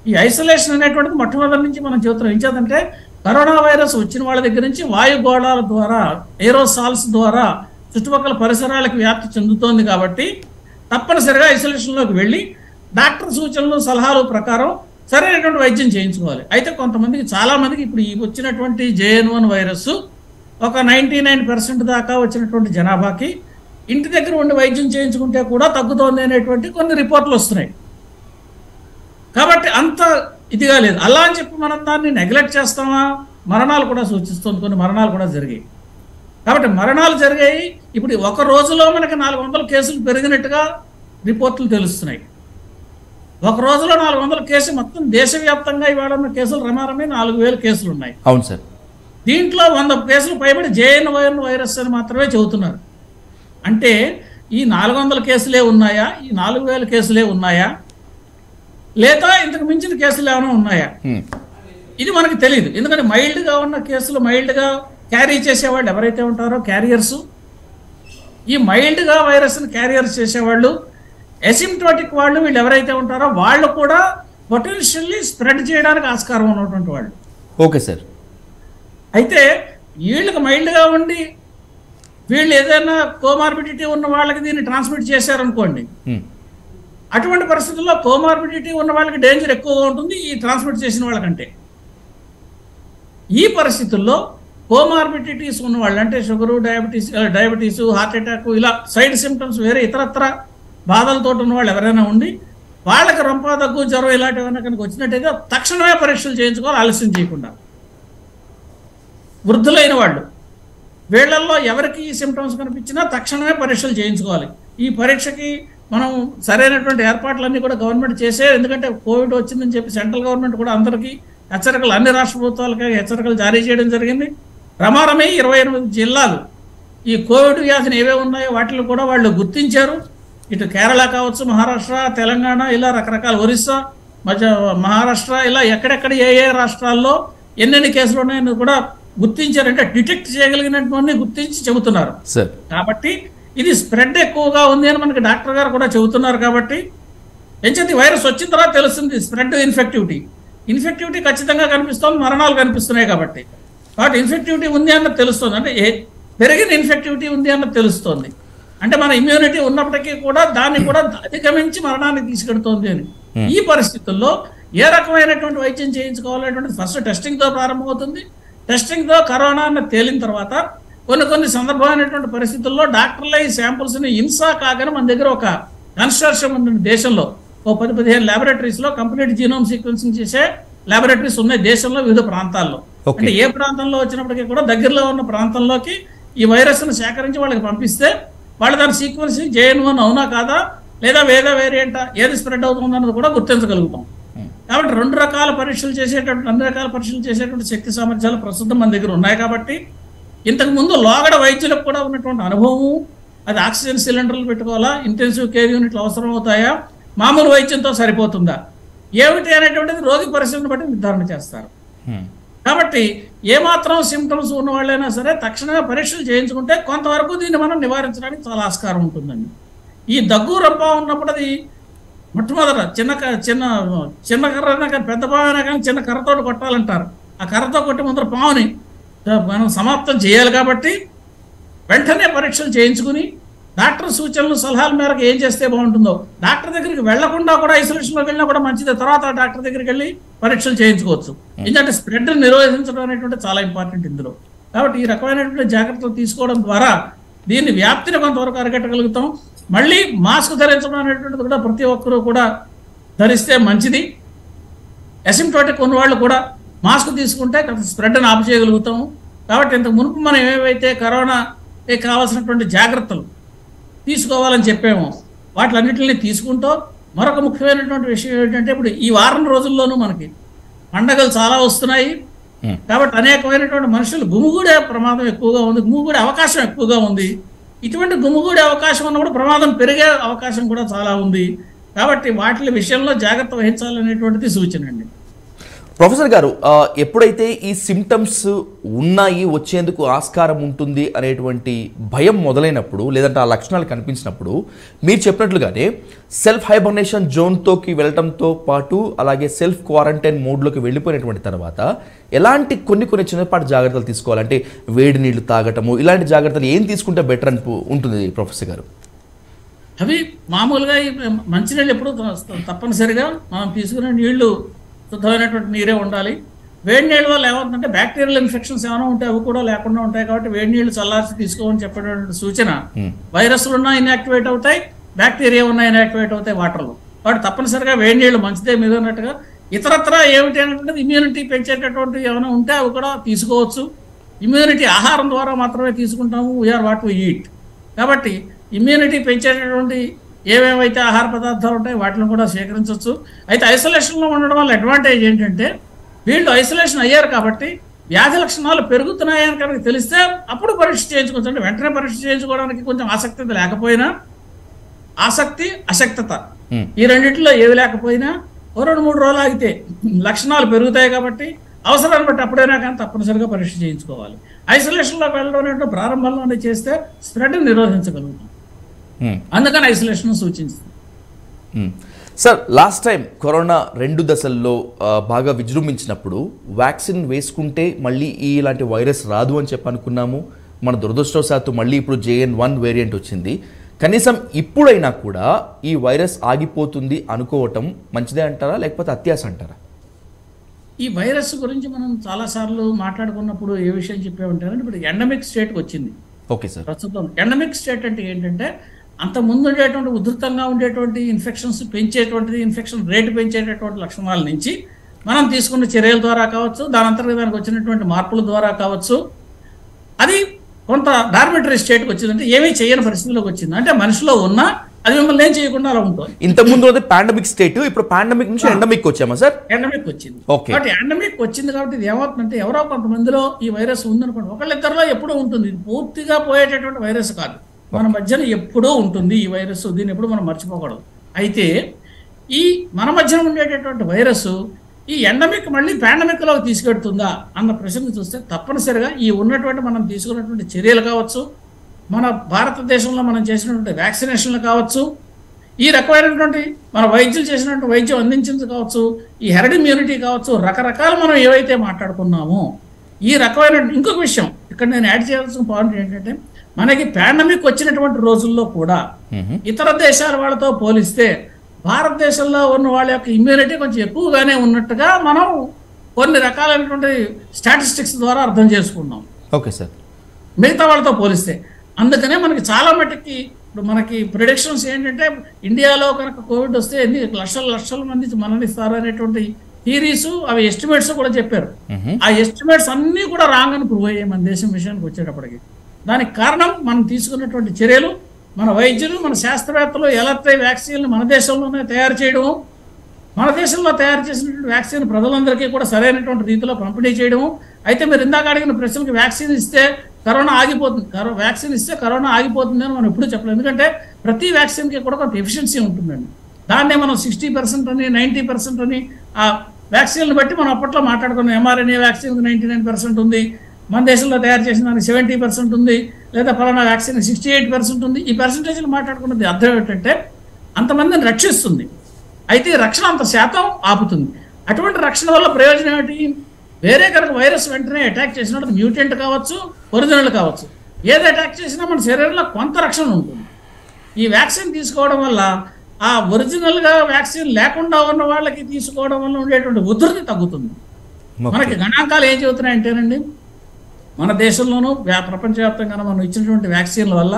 ఈ ఐసోలేషన్ అనేటువంటిది మొట్టమొదటి నుంచి మనం చెబుతున్నాం. ఏం చేద్దంటే కరోనా వైరస్ వచ్చిన వాళ్ళ దగ్గర నుంచి వాయుగోళాల ద్వారా, ఏరోసాల్స్ ద్వారా చుట్టుపక్కల పరిసరాలకు వ్యాప్తి చెందుతోంది. కాబట్టి తప్పనిసరిగా ఐసోలేషన్లోకి వెళ్ళి డాక్టర్ సూచనలు, సలహాలు ప్రకారం సరైనటువంటి వైద్యం చేయించుకోవాలి. అయితే కొంతమందికి, చాలామందికి ఇప్పుడు ఈ వచ్చినటువంటి JN1 వైరస్ ఒక 99% దాకా వచ్చినటువంటి జనాభాకి ఇంటి దగ్గర ఉండి వైద్యం చేయించుకుంటే కూడా తగ్గుతోంది అనేటువంటి కొన్ని రిపోర్ట్లు వస్తున్నాయి. కాబట్టి అంత ఇదిగా లేదు. అలా అని చెప్పి మనం దాన్ని నెగ్లెక్ట్ చేస్తామా? మరణాలు కూడా సూచిస్తుంది, కొన్ని మరణాలు కూడా జరిగాయి. కాబట్టి మరణాలు జరిగాయి. ఇప్పుడు ఒక రోజులో మనకి 400 కేసులు పెరిగినట్టుగా రిపోర్ట్లు తెలుస్తున్నాయి. ఒక రోజులో 400 కేసులు, మొత్తం దేశవ్యాప్తంగా ఇవాళ ఉన్న కేసులు రమారమే 4000 కేసులు ఉన్నాయి. అవును సార్. దీంట్లో 100 కేసులు పైబడి JN1 వైరస్ అని మాత్రమే చెబుతున్నారు. అంటే ఈ 400 కేసులే ఉన్నాయా, ఈ 4000 కేసులే ఉన్నాయా, లేదా ఇంతకు మించిన కేసులు ఏమైనా ఉన్నాయా, ఇది మనకు తెలియదు. ఎందుకంటే మైల్డ్గా ఉన్న కేసులు, మైల్డ్గా క్యారీ చేసేవాళ్ళు ఎవరైతే ఉంటారో క్యారియర్స్, ఈ మైల్డ్గా వైరస్ని క్యారియర్స్ చేసేవాళ్ళు, ఎసిమ్టోటిక్ వాళ్ళు, వీళ్ళు ఎవరైతే ఉంటారో వాళ్ళు కూడా పొటెన్షియల్లీ స్ప్రెడ్ చేయడానికి ఆస్కారం ఉన్నటువంటి వాళ్ళు. Okay sir. అయితే వీళ్ళకి మైల్డ్గా ఉండి వీళ్ళు ఏదైనా కోమార్బిడిటీ ఉన్న వాళ్ళకి దీన్ని ట్రాన్స్మిట్ చేశారనుకోండి, అటువంటి పరిస్థితుల్లో కోమార్బిడిటీ ఉన్న వాళ్ళకి డేంజర్ ఎక్కువగా ఉంటుంది ఈ ట్రాన్స్మిట్ చేసిన వాళ్ళకంటే. ఈ పరిస్థితుల్లో కోమార్బిడిటీస్ ఉన్న వాళ్ళు, అంటే షుగరు, డయాబెటీసు, హార్ట్ అటాక్, ఇలా సైడ్ సిమ్టమ్స్ వేరే ఇతరత్ర బాధలతో ఉన్న వాళ్ళు ఎవరైనా ఉండి వాళ్ళకి రంప, దగ్గు, జ్వరం ఇలాంటివన్నీ కనుక వచ్చినట్టయితే తక్షణమే పరీక్షలు చేయించుకోవాలి, ఆలస్యం చేయకుండా. వృద్ధులైన వాళ్ళు, వీళ్ళల్లో ఎవరికి ఈ సిమ్టమ్స్ కనిపించినా తక్షణమే పరీక్షలు చేయించుకోవాలి. ఈ పరీక్షకి మనం సరైనటువంటి ఏర్పాట్లన్నీ కూడా గవర్నమెంట్ చేసే, ఎందుకంటే కోవిడ్ వచ్చిందని చెప్పి సెంట్రల్ గవర్నమెంట్ కూడా అందరికీ హెచ్చరికలు, అన్ని రాష్ట్ర ప్రభుత్వాలకి హెచ్చరికలు జారీ చేయడం జరిగింది. రమారమే 28 జిల్లాలు ఈ కోవిడ్ వ్యాధిని ఏవే ఉన్నాయో వాటిని కూడా వాళ్ళు గుర్తించారు. ఇటు కేరళ కావచ్చు, మహారాష్ట్ర, తెలంగాణ, ఇలా రకరకాల, ఒరిస్సా, మహారాష్ట్ర, ఇలా ఎక్కడెక్కడ ఏ ఏ రాష్ట్రాల్లో ఎన్నెన్ని కేసులు ఉన్నాయని కూడా గుర్తించారంటే డిటెక్ట్ చేయగలిగినటువంటి గుర్తించి చెబుతున్నారు. కాబట్టి ఇది స్ప్రెడ్ ఎక్కువగా ఉంది అని మనకి డాక్టర్ గారు కూడా చెబుతున్నారు. కాబట్టి ఎంచేది వైరస్ వచ్చిన తర్వాత తెలుస్తుంది స్ప్రెడ్, ఇన్ఫెక్టివిటీ ఖచ్చితంగా కనిపిస్తుంది, మరణాలు కనిపిస్తున్నాయి. కాబట్టి ఇన్ఫెక్టివిటీ ఉంది అన్నది తెలుస్తుంది, అంటే పెరిగిన ఇన్ఫెక్టివిటీ ఉంది అన్నది తెలుస్తుంది. అంటే మన ఇమ్యూనిటీ ఉన్నప్పటికీ కూడా దాన్ని కూడా అధిగమించి మరణానికి తీసుకెడుతోంది అని. ఈ పరిస్థితుల్లో ఏ రకమైనటువంటి వైద్యం చేయించుకోవాలనేటువంటి ఫస్ట్ టెస్టింగ్తో ప్రారంభమవుతుంది. టెస్టింగ్తో కరోనా అన్నది తేలిన తర్వాత కొన్ని సందర్భమైనటువంటి పరిస్థితుల్లో డాక్టర్లే ఈ శాంపుల్స్ని ఇన్సా కాగానే మన దగ్గర ఒక కన్స్ట్రక్షన్ ఉంది దేశంలో. ఓ 10-15 ల్యాబొరేటరీస్లో కంప్లీట్ జీనోమ్ సీక్వెన్సింగ్ చేసే ల్యాబొరేటరీస్ ఉన్నాయి దేశంలో వివిధ ప్రాంతాల్లో. అంటే ఏ ప్రాంతంలో వచ్చినప్పటికీ కూడా దగ్గరలో ఉన్న ప్రాంతంలోకి ఈ వైరస్ను సేకరించి వాళ్ళకి పంపిస్తే వాళ్ళు దాని సీక్వెన్సింగ్ JN1 అవునా కాదా, లేదా వేరే వేరియంటా, ఏది స్ప్రెడ్ అవుతుందన్నది కూడా గుర్తించగలుగుతాం. కాబట్టి అన్ని రకాల పరీక్షలు చేసేటువంటి శక్తి సామర్థ్యాలు ప్రస్తుతం మన దగ్గర ఉన్నాయి. కాబట్టి ఇంతకుముందు లోగడ వైద్యులకు కూడా ఉన్నటువంటి అనుభవము, అది ఆక్సిజన్ సిలిండర్లు పెట్టుకోవాలా, ఇంటెన్సివ్ కేర్ యూనిట్లు అవసరం అవుతాయా, మామూలు వైద్యంతో సరిపోతుందా, ఏమిటి అనేటువంటిది రోగి పరిస్థితిని బట్టి నిర్ధారణ చేస్తారు. కాబట్టి ఏమాత్రం సిమ్టమ్స్ ఉన్న వాళ్ళైనా సరే తక్షణమే పరీక్షలు చేయించుకుంటే కొంతవరకు దీన్ని మనం నివారించడానికి చాలా ఆస్కారం ఉంటుందండి. ఈ దగ్గు రప్ప ఉన్నప్పుడు అది మొట్టమొదట చిన్న కర్రైనా కానీ పెద్ద పామైనా కానీ చిన్న కర్రతో కొట్టాలంటారు. ఆ కర్రతో కొట్టి ముందర పాముని మనం సమాప్తం చేయాలి. కాబట్టి వెంటనే పరీక్షలు చేయించుకుని డాక్టర్ సూచనలు సలహాల మేరకు ఏం చేస్తే బాగుంటుందో, డాక్టర్ దగ్గరికి వెళ్లకుండా కూడా ఐసోలేషన్లోకి వెళ్ళినా కూడా మంచిదే, తర్వాత డాక్టర్ దగ్గరికి వెళ్ళి పరీక్షలు చేయించుకోవచ్చు. ఎందుకంటే స్ప్రెడ్ నిరోధించడం అనేటువంటి చాలా ఇంపార్టెంట్ ఇందులో. కాబట్టి ఈ రకమైనటువంటి జాగ్రత్తలు తీసుకోవడం ద్వారా దీన్ని వ్యాప్తిని కొంతవరకు అరికట్టగలుగుతాం. మళ్ళీ మాస్క్ ధరించడం అనేటువంటిది కూడా ప్రతి ఒక్కరూ కూడా ధరిస్తే మంచిది. అసిమ్ప్టోటిక్ ఉన్న వాళ్ళు కూడా మాస్క్ తీసుకుంటే స్ప్రెడ్ని ఆపు చేయగలుగుతాము. కాబట్టి ఇంతకు మునుపు మనం ఏవైతే కరోనాకి కావాల్సినటువంటి జాగ్రత్తలు తీసుకోవాలని చెప్పామో వాటిలన్నింటినీ తీసుకుంటూ మరొక ముఖ్యమైనటువంటి విషయం ఏంటంటే ఇప్పుడు ఈ వారం రోజుల్లోనూ మనకి పండగలు చాలా వస్తున్నాయి. కాబట్టి అనేకమైనటువంటి మనుషులు గుమిగూడే ప్రమాదం ఎక్కువగా ఉంది, గుమిగూడే అవకాశం ఎక్కువగా ఉంది. ఇటువంటి గుమిగూడే అవకాశం ఉన్నప్పుడు ప్రమాదం పెరిగే అవకాశం కూడా చాలా ఉంది. కాబట్టి వాటి విషయంలో జాగ్రత్త వహించాలనేటువంటిది సూచన అండి. ప్రొఫెసర్ గారు, ఎప్పుడైతే ఈ సిమ్టమ్స్ ఉన్నాయి, వచ్చేందుకు ఆస్కారం ఉంటుంది అనేటువంటి భయం మొదలైనప్పుడు, లేదంటే ఆ లక్షణాలు కనిపించినప్పుడు మీరు చెప్పినట్లుగానే సెల్ఫ్ హైబర్నేషన్ జోన్తోకి వెళ్ళటంతో పాటు అలాగే సెల్ఫ్ క్వారంటైన్ మోడ్లోకి వెళ్ళిపోయినటువంటి తర్వాత ఎలాంటి కొన్ని చిన్నపాటి జాగ్రత్తలు తీసుకోవాలంటే వేడి నీళ్లు తాగటము, ఇలాంటి జాగ్రత్తలు ఏం తీసుకుంటే బెటర్ ఉంటుంది ప్రొఫెసర్ గారు? అవి మామూలుగా మంచినీళ్ళు ఎప్పుడు తప్పనిసరిగా మనం తీసుకునే నీళ్లు శుద్ధమైనటువంటి నీరే ఉండాలి. వేడి నీళ్ళ వల్ల ఏమవుతుందంటే బ్యాక్టీరియల్ ఇన్ఫెక్షన్స్ ఏమైనా ఉంటే అవి కూడా లేకుండా ఉంటాయి. కాబట్టి వేడి నీళ్లు చల్లార్చి తీసుకోమని చెప్పేటువంటి సూచన. వైరస్లు ఉన్నా ఇన్యాక్టివేట్ అవుతాయి, బ్యాక్టీరియా ఉన్నా ఇన్యాక్టివేట్ అవుతాయి వాటర్లో. కాబట్టి తప్పనిసరిగా వేడి నీళ్ళు మంచిదే. మీద ఉన్నట్టుగా ఇతరత్ర ఏమిటి అనేటువంటిది ఇమ్యూనిటీ పెంచేటటువంటి ఏమైనా ఉంటే అవి కూడా తీసుకోవచ్చు. ఇమ్యూనిటీ ఆహారం ద్వారా మాత్రమే తీసుకుంటాము, వీఆర్ వాట్ వి ఈట్. కాబట్టి ఇమ్యూనిటీ పెంచేటటువంటి ఏవేవైతే ఆహార పదార్థాలు ఉంటాయి వాటిని కూడా సేకరించవచ్చు. అయితే ఐసోలేషన్లో ఉండడం వల్ల అడ్వాంటేజ్ ఏంటంటే వీళ్ళు ఐసోలేషన్ అయ్యారు కాబట్టి వ్యాధి లక్షణాలు పెరుగుతున్నాయని కనుక తెలిస్తే అప్పుడు పరీక్ష చేయించుకోవచ్చు. అంటే వెంటనే పరీక్ష చేయించుకోవడానికి కొంచెం ఆసక్తి లేకపోయినా, ఆసక్తి అశక్తత ఈ రెండింటిలో ఏవి లేకపోయినా 2-3 రోజులు ఆగితే లక్షణాలు పెరుగుతాయి. కాబట్టి అవసరాన్ని బట్టి అప్పుడైనా కానీ తప్పనిసరిగా పరీక్ష చేయించుకోవాలి. ఐసోలేషన్లోకి వెళ్ళడం అంటే ప్రారంభంలోనే చేస్తే స్ప్రెడ్ నిరోధించగలుగుతాం. అందుకని ఐసోలేషన్ సూచిస్తుంది. సార్, లాస్ట్ టైం కరోనా 2 దశల్లో బాగా విజృంభించినప్పుడు వ్యాక్సిన్ వేసుకుంటే మళ్ళీ ఇలాంటి వైరస్ రాదు అని చెప్పి అనుకున్నాము. మన దురదృష్టవశాత్తు మళ్ళీ ఇప్పుడు JN.1 వేరియంట్ వచ్చింది. కనీసం ఇప్పుడైనా కూడా ఈ వైరస్ ఆగిపోతుంది అనుకోవటం మంచిదే అంటారా, లేకపోతే అత్యాశ అంటారా? ఈ వైరస్ గురించి మనం చాలాసార్లు మాట్లాడుకున్నప్పుడు ఏ విషయం చెప్పామంటారంటే ఇప్పుడు ఎండమిక్ స్టేట్కి వచ్చింది. Okay sir. ప్రస్తుతం ఎండమిక్ స్టేట్ అంటే ఏంటంటే అంత ముందు ఉండేటువంటి ఉధృతంగా ఉండేటువంటి ఇన్ఫెక్షన్స్ పెంచేటువంటిది, ఇన్ఫెక్షన్ రేటు పెంచేటటువంటి లక్షణాల నుంచి మనం తీసుకున్న చర్యల ద్వారా కావచ్చు, దాని అంతర్గత దానికి వచ్చినటువంటి మార్పుల ద్వారా కావచ్చు, అది కొంత డార్మిటరీ స్టేట్కి వచ్చింది. అంటే ఏమీ చేయని పరిస్థితిలోకి వచ్చింది. అంటే మనిషిలో ఉన్న అది మిమ్మల్ని ఏం చేయకుండా అలా ఉంటుంది. ఇంతకుముందు పాండమిక్ స్టేట్, ఇప్పుడు పాండమిక్ నుంచి ఎండమిక్ వచ్చామా సార్? ఎండమిక్ వచ్చింది. కాబట్టి ఎండమిక్ వచ్చింది కాబట్టి ఇది ఏమవుతుందంటే ఎవరో కొంతమందిలో ఈ వైరస్ ఉందనుకోండి, ఒకళ్ళిద్దరిలో ఎప్పుడూ ఉంటుంది. ఇది పూర్తిగా పోయేటటువంటి వైరస్ కాదు, మన మధ్యన ఎప్పుడూ ఉంటుంది ఈ వైరస్. దీన్ని ఎప్పుడు మనం మర్చిపోకూడదు. అయితే ఈ మన మధ్యన ఉండేటటువంటి వైరస్ ఈ ఎండమిక్ మళ్ళీ పాండమిక్లోకి తీసుకెడుతుందా అన్న ప్రశ్న చూస్తే తప్పనిసరిగా ఈ ఉన్నటువంటి మనం తీసుకున్నటువంటి చర్యలు కావచ్చు, మన భారతదేశంలో మనం చేసినటువంటి వ్యాక్సినేషన్లు కావచ్చు, ఈ రకమైనటువంటి మన వైద్యులు చేసినటువంటి వైద్యం అందించింది కావచ్చు, ఈ హెర్డ్ ఇమ్యూనిటీ కావచ్చు, రకరకాల మనం ఏవైతే మాట్లాడుకున్నామో ఈ రకమైన ఇంకొక విషయం ఇక్కడ నేను యాడ్ చేయాల్సిన పాయింట్ ఏంటంటే మనకి పాండమిక్ వచ్చినటువంటి రోజుల్లో కూడా ఇతర దేశాల వాళ్ళతో పోలిస్తే భారతదేశంలో ఉన్న వాళ్ళ యొక్క ఇమ్యూనిటీ కొంచెం ఎక్కువగానే ఉన్నట్టుగా మనం కొన్ని రకాలైనటువంటి స్టాటిస్టిక్స్ ద్వారా అర్థం చేసుకున్నాం. Okay sir. మిగతా వాళ్ళతో పోలిస్తే అందుకనే మనకి చాలా మటుకి ఇప్పుడు మనకి ప్రిడిక్షన్స్ ఏంటంటే ఇండియాలో కనుక కోవిడ్ వస్తే ఎన్ని లక్షల మంది మరణిస్తారు అనేటువంటి థీరీస్, అవి ఎస్టిమేట్స్ కూడా చెప్పారు. ఆ ఎస్టిమేట్స్ అన్నీ కూడా రాంగ్ అని ప్రూవ్ అయ్యాయి మన దేశం విషయానికి వచ్చేటప్పటికి. దానికి కారణం మనం తీసుకున్నటువంటి చర్యలు, మన వైద్యులు, మన శాస్త్రవేత్తలు ఎలా వ్యాక్సిన్లు మన దేశంలోనే తయారు చేయడము, మన దేశంలో తయారు చేసినటువంటి వ్యాక్సిన్ ప్రజలందరికీ కూడా సరైనటువంటి రీతిలో పంపిణీ చేయడము. అయితే మీరు ఇందాక అడిగిన ప్రశ్నలకు వ్యాక్సిన్ ఇస్తే కరోనా ఆగిపోతుంది, వ్యాక్సిన్ ఇస్తే కరోనా ఆగిపోతుంది అని మనం ఎప్పుడూ చెప్పలేదు. ఎందుకంటే ప్రతి వ్యాక్సిన్కి కూడా కొంత ఎఫిషియన్సీ ఉంటుందండి. దాన్నే మనం 60% అని 90% అని వ్యాక్సిన్లు బట్టి మనం అప్పట్లో మాట్లాడుకున్నాం. ఎంఆర్ఎన్ఏ వ్యాక్సిన్ 99% ఉంది, మన దేశంలో తయారు చేసిన దానికి 70% ఉంది, లేదా పలానా వ్యాక్సిన్ 68% ఉంది. ఈ పర్సంటేజ్లు మాట్లాడుకున్నది అర్థం ఏంటంటే అంతమందిని రక్షిస్తుంది, అయితే ఈ రక్షణ అంత శాతం ఆపుతుంది. అటువంటి రక్షణ వల్ల ప్రయోజనం ఏమిటి? వేరే కనుక వైరస్ వెంటనే అటాక్ చేసినట్టు మ్యూటెంట్ కావచ్చు, ఒరిజినల్ కావచ్చు, ఏది అటాక్ చేసినా మన శరీరంలో కొంత రక్షణ ఉంటుంది. ఈ వ్యాక్సిన్ తీసుకోవడం వల్ల ఆ ఒరిజినల్గా వ్యాక్సిన్ లేకుండా ఉన్న వాళ్ళకి తీసుకోవడం వల్ల ఉండేటువంటి ఉధృతి తగ్గుతుంది. మనకి గణాంకాలు ఏం చెబుతున్నాయంటేనండి, మన దేశంలోనూ ప్రపంచవ్యాప్తంగా మనం ఇచ్చినటువంటి వ్యాక్సిన్ల వల్ల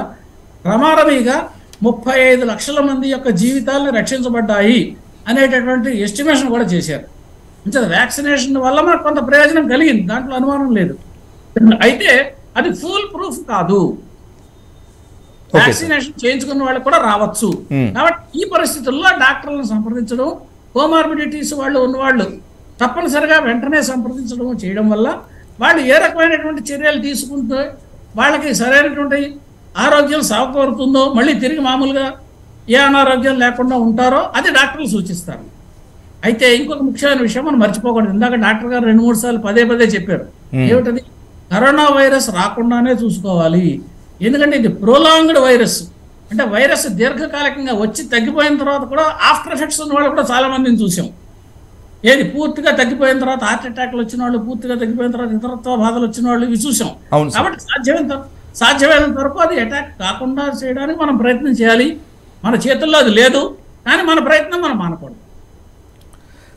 ప్రమాదమీగా 35 లక్షల మంది యొక్క జీవితాలను రక్షించబడ్డాయి అనేటటువంటి ఎస్టిమేషన్ కూడా చేశారు. అంటే వ్యాక్సినేషన్ వల్ల మనకు కొంత ప్రయోజనం కలిగింది, దాంట్లో అనుమానం లేదు. అయితే అది ఫుల్ ప్రూఫ్ కాదు, వ్యాక్సినేషన్ చేయించుకున్న వాళ్ళకి కూడా రావచ్చు. కాబట్టి ఈ పరిస్థితుల్లో డాక్టర్లను సంప్రదించడం, కోమార్బిడిటీస్ వాళ్ళు ఉన్నవాళ్ళు తప్పనిసరిగా వెంటనే సంప్రదించడం చేయడం వల్ల వాళ్ళు ఏ రకమైనటువంటి చర్యలు తీసుకుంటే వాళ్ళకి సరైనటువంటి ఆరోగ్యం సమకూరుతుందో, మళ్ళీ తిరిగి మామూలుగా ఏ అనారోగ్యం లేకుండా ఉంటారో అది డాక్టర్లు సూచిస్తారు. అయితే ఇంకొక ముఖ్యమైన విషయం మనం మర్చిపోకూడదు. ఇందాక డాక్టర్ గారు 2-3 సార్లు పదే చెప్పారు. ఏమిటది? కరోనా వైరస్ రాకుండానే చూసుకోవాలి. ఎందుకంటే ఇది ప్రోలాంగ్డ్ వైరస్, అంటే వైరస్ దీర్ఘకాలికంగా వచ్చి తగ్గిపోయిన తర్వాత కూడా ఆఫ్టర్ ఎఫెక్ట్స్ ఉన్న వాళ్ళు కూడా చాలా మందిని చూసాం. ఏది పూర్తిగా తగ్గిపోయిన తర్వాత హార్ట్ అటాక్లు వచ్చిన వాళ్ళు, పూర్తిగా తగ్గిపోయిన తర్వాత ఇతరత్వ బాధలు వచ్చిన వాళ్ళు ఇవి చూసాం. కాబట్టి సాధ్యమైనంత వరకు అది అటాక్ కాకుండా చేయడానికి మనం ప్రయత్నం చేయాలి. మన చేతుల్లో అది లేదు, కానీ మన ప్రయత్నం మనం మానకూడదు.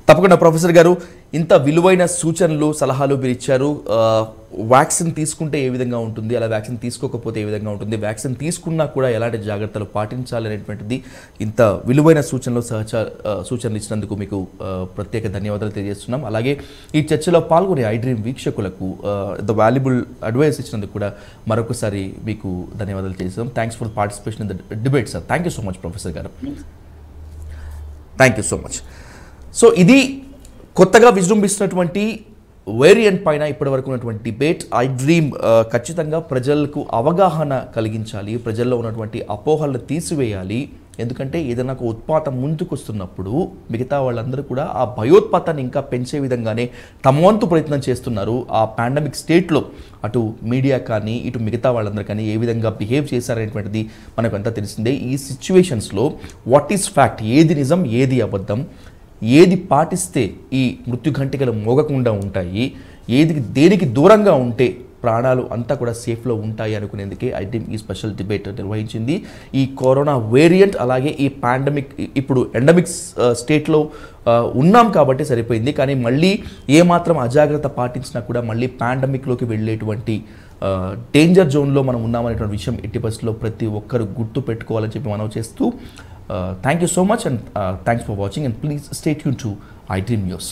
తప్పకుండా ప్రొఫెసర్ గారు, ఇంత విలువైన సూచనలు సలహాలు మీరు ఇచ్చారు. వ్యాక్సిన్ తీసుకుంటే ఏ విధంగా ఉంటుంది, అలా వ్యాక్సిన్ తీసుకోకపోతే ఏ విధంగా ఉంటుంది, వ్యాక్సిన్ తీసుకున్నా కూడా ఎలాంటి జాగ్రత్తలు పాటించాలి అనేటువంటిది ఇంత విలువైన సూచనలు ఇచ్చినందుకు మీకు ప్రత్యేక ధన్యవాదాలు తెలియజేస్తున్నాం. అలాగే ఈ చర్చలో పాల్గొనే ఐడ్రీమ్ వీక్షకులకు ద వాల్యుబుల్ అడ్వైస్ ఇచ్చినందుకు కూడా మరొకసారి మీకు ధన్యవాదాలు తెలియజేస్తాం. Thanks for participation in the debate sir. Thank you so much professor గారు. Thank you so much. So ఇది కొత్తగా విజృంభిస్తున్నటువంటి వేరియంట్ పైన ఇప్పటివరకు ఉన్నటువంటి డిబేట్. ఐ డ్రీమ్ ఖచ్చితంగా ప్రజలకు అవగాహన కలిగించాలి, ప్రజల్లో ఉన్నటువంటి అపోహలను తీసివేయాలి. ఎందుకంటే ఏదైనా ఒక ఉత్పాతం ముందుకొస్తున్నప్పుడు మిగతా వాళ్ళందరూ కూడా ఆ భయోత్పాతాన్ని ఇంకా పెంచే విధంగానే తమ వంతు ప్రయత్నం చేస్తున్నారు. ఆ పాండమిక్ స్టేట్లో అటు మీడియా కానీ ఇటు మిగతా వాళ్ళందరూ కానీ ఏ విధంగా బిహేవ్ చేశారనేటువంటిది మనకు అంతా తెలిసిందే. ఈ సిచ్యువేషన్స్లో వాట్ ఈస్ ఫ్యాక్ట్, ఏది నిజం ఏది అబద్ధం, ఏది పాటిస్తే ఈ మృత్యుఘంటికలు మోగకుండా ఉంటాయి, దేనికి దూరంగా ఉంటే ప్రాణాలు అంతా కూడా సేఫ్లో ఉంటాయి అనుకునేందుకే ఐడ్రీమ్ ఈ స్పెషల్ డిబేట్ నిర్వహించింది. ఈ కరోనా వేరియంట్ అలాగే ఈ పాండమిక్ ఇప్పుడు ఎండమిక్ స్టేట్లో ఉన్నాం కాబట్టి సరిపోయింది. కానీ మళ్ళీ ఏమాత్రం అజాగ్రత్త పాటించినా కూడా మళ్ళీ పాండమిక్లోకి వెళ్ళేటువంటి డేంజర్ జోన్లో మనం ఉన్నామనేటువంటి విషయం ఎట్టి పరిస్థితుల్లో ప్రతి ఒక్కరు గుర్తు పెట్టుకోవాలని చెప్పి మనం చేస్తూ thank you so much and thanks for watching and please stay tuned to iDream News.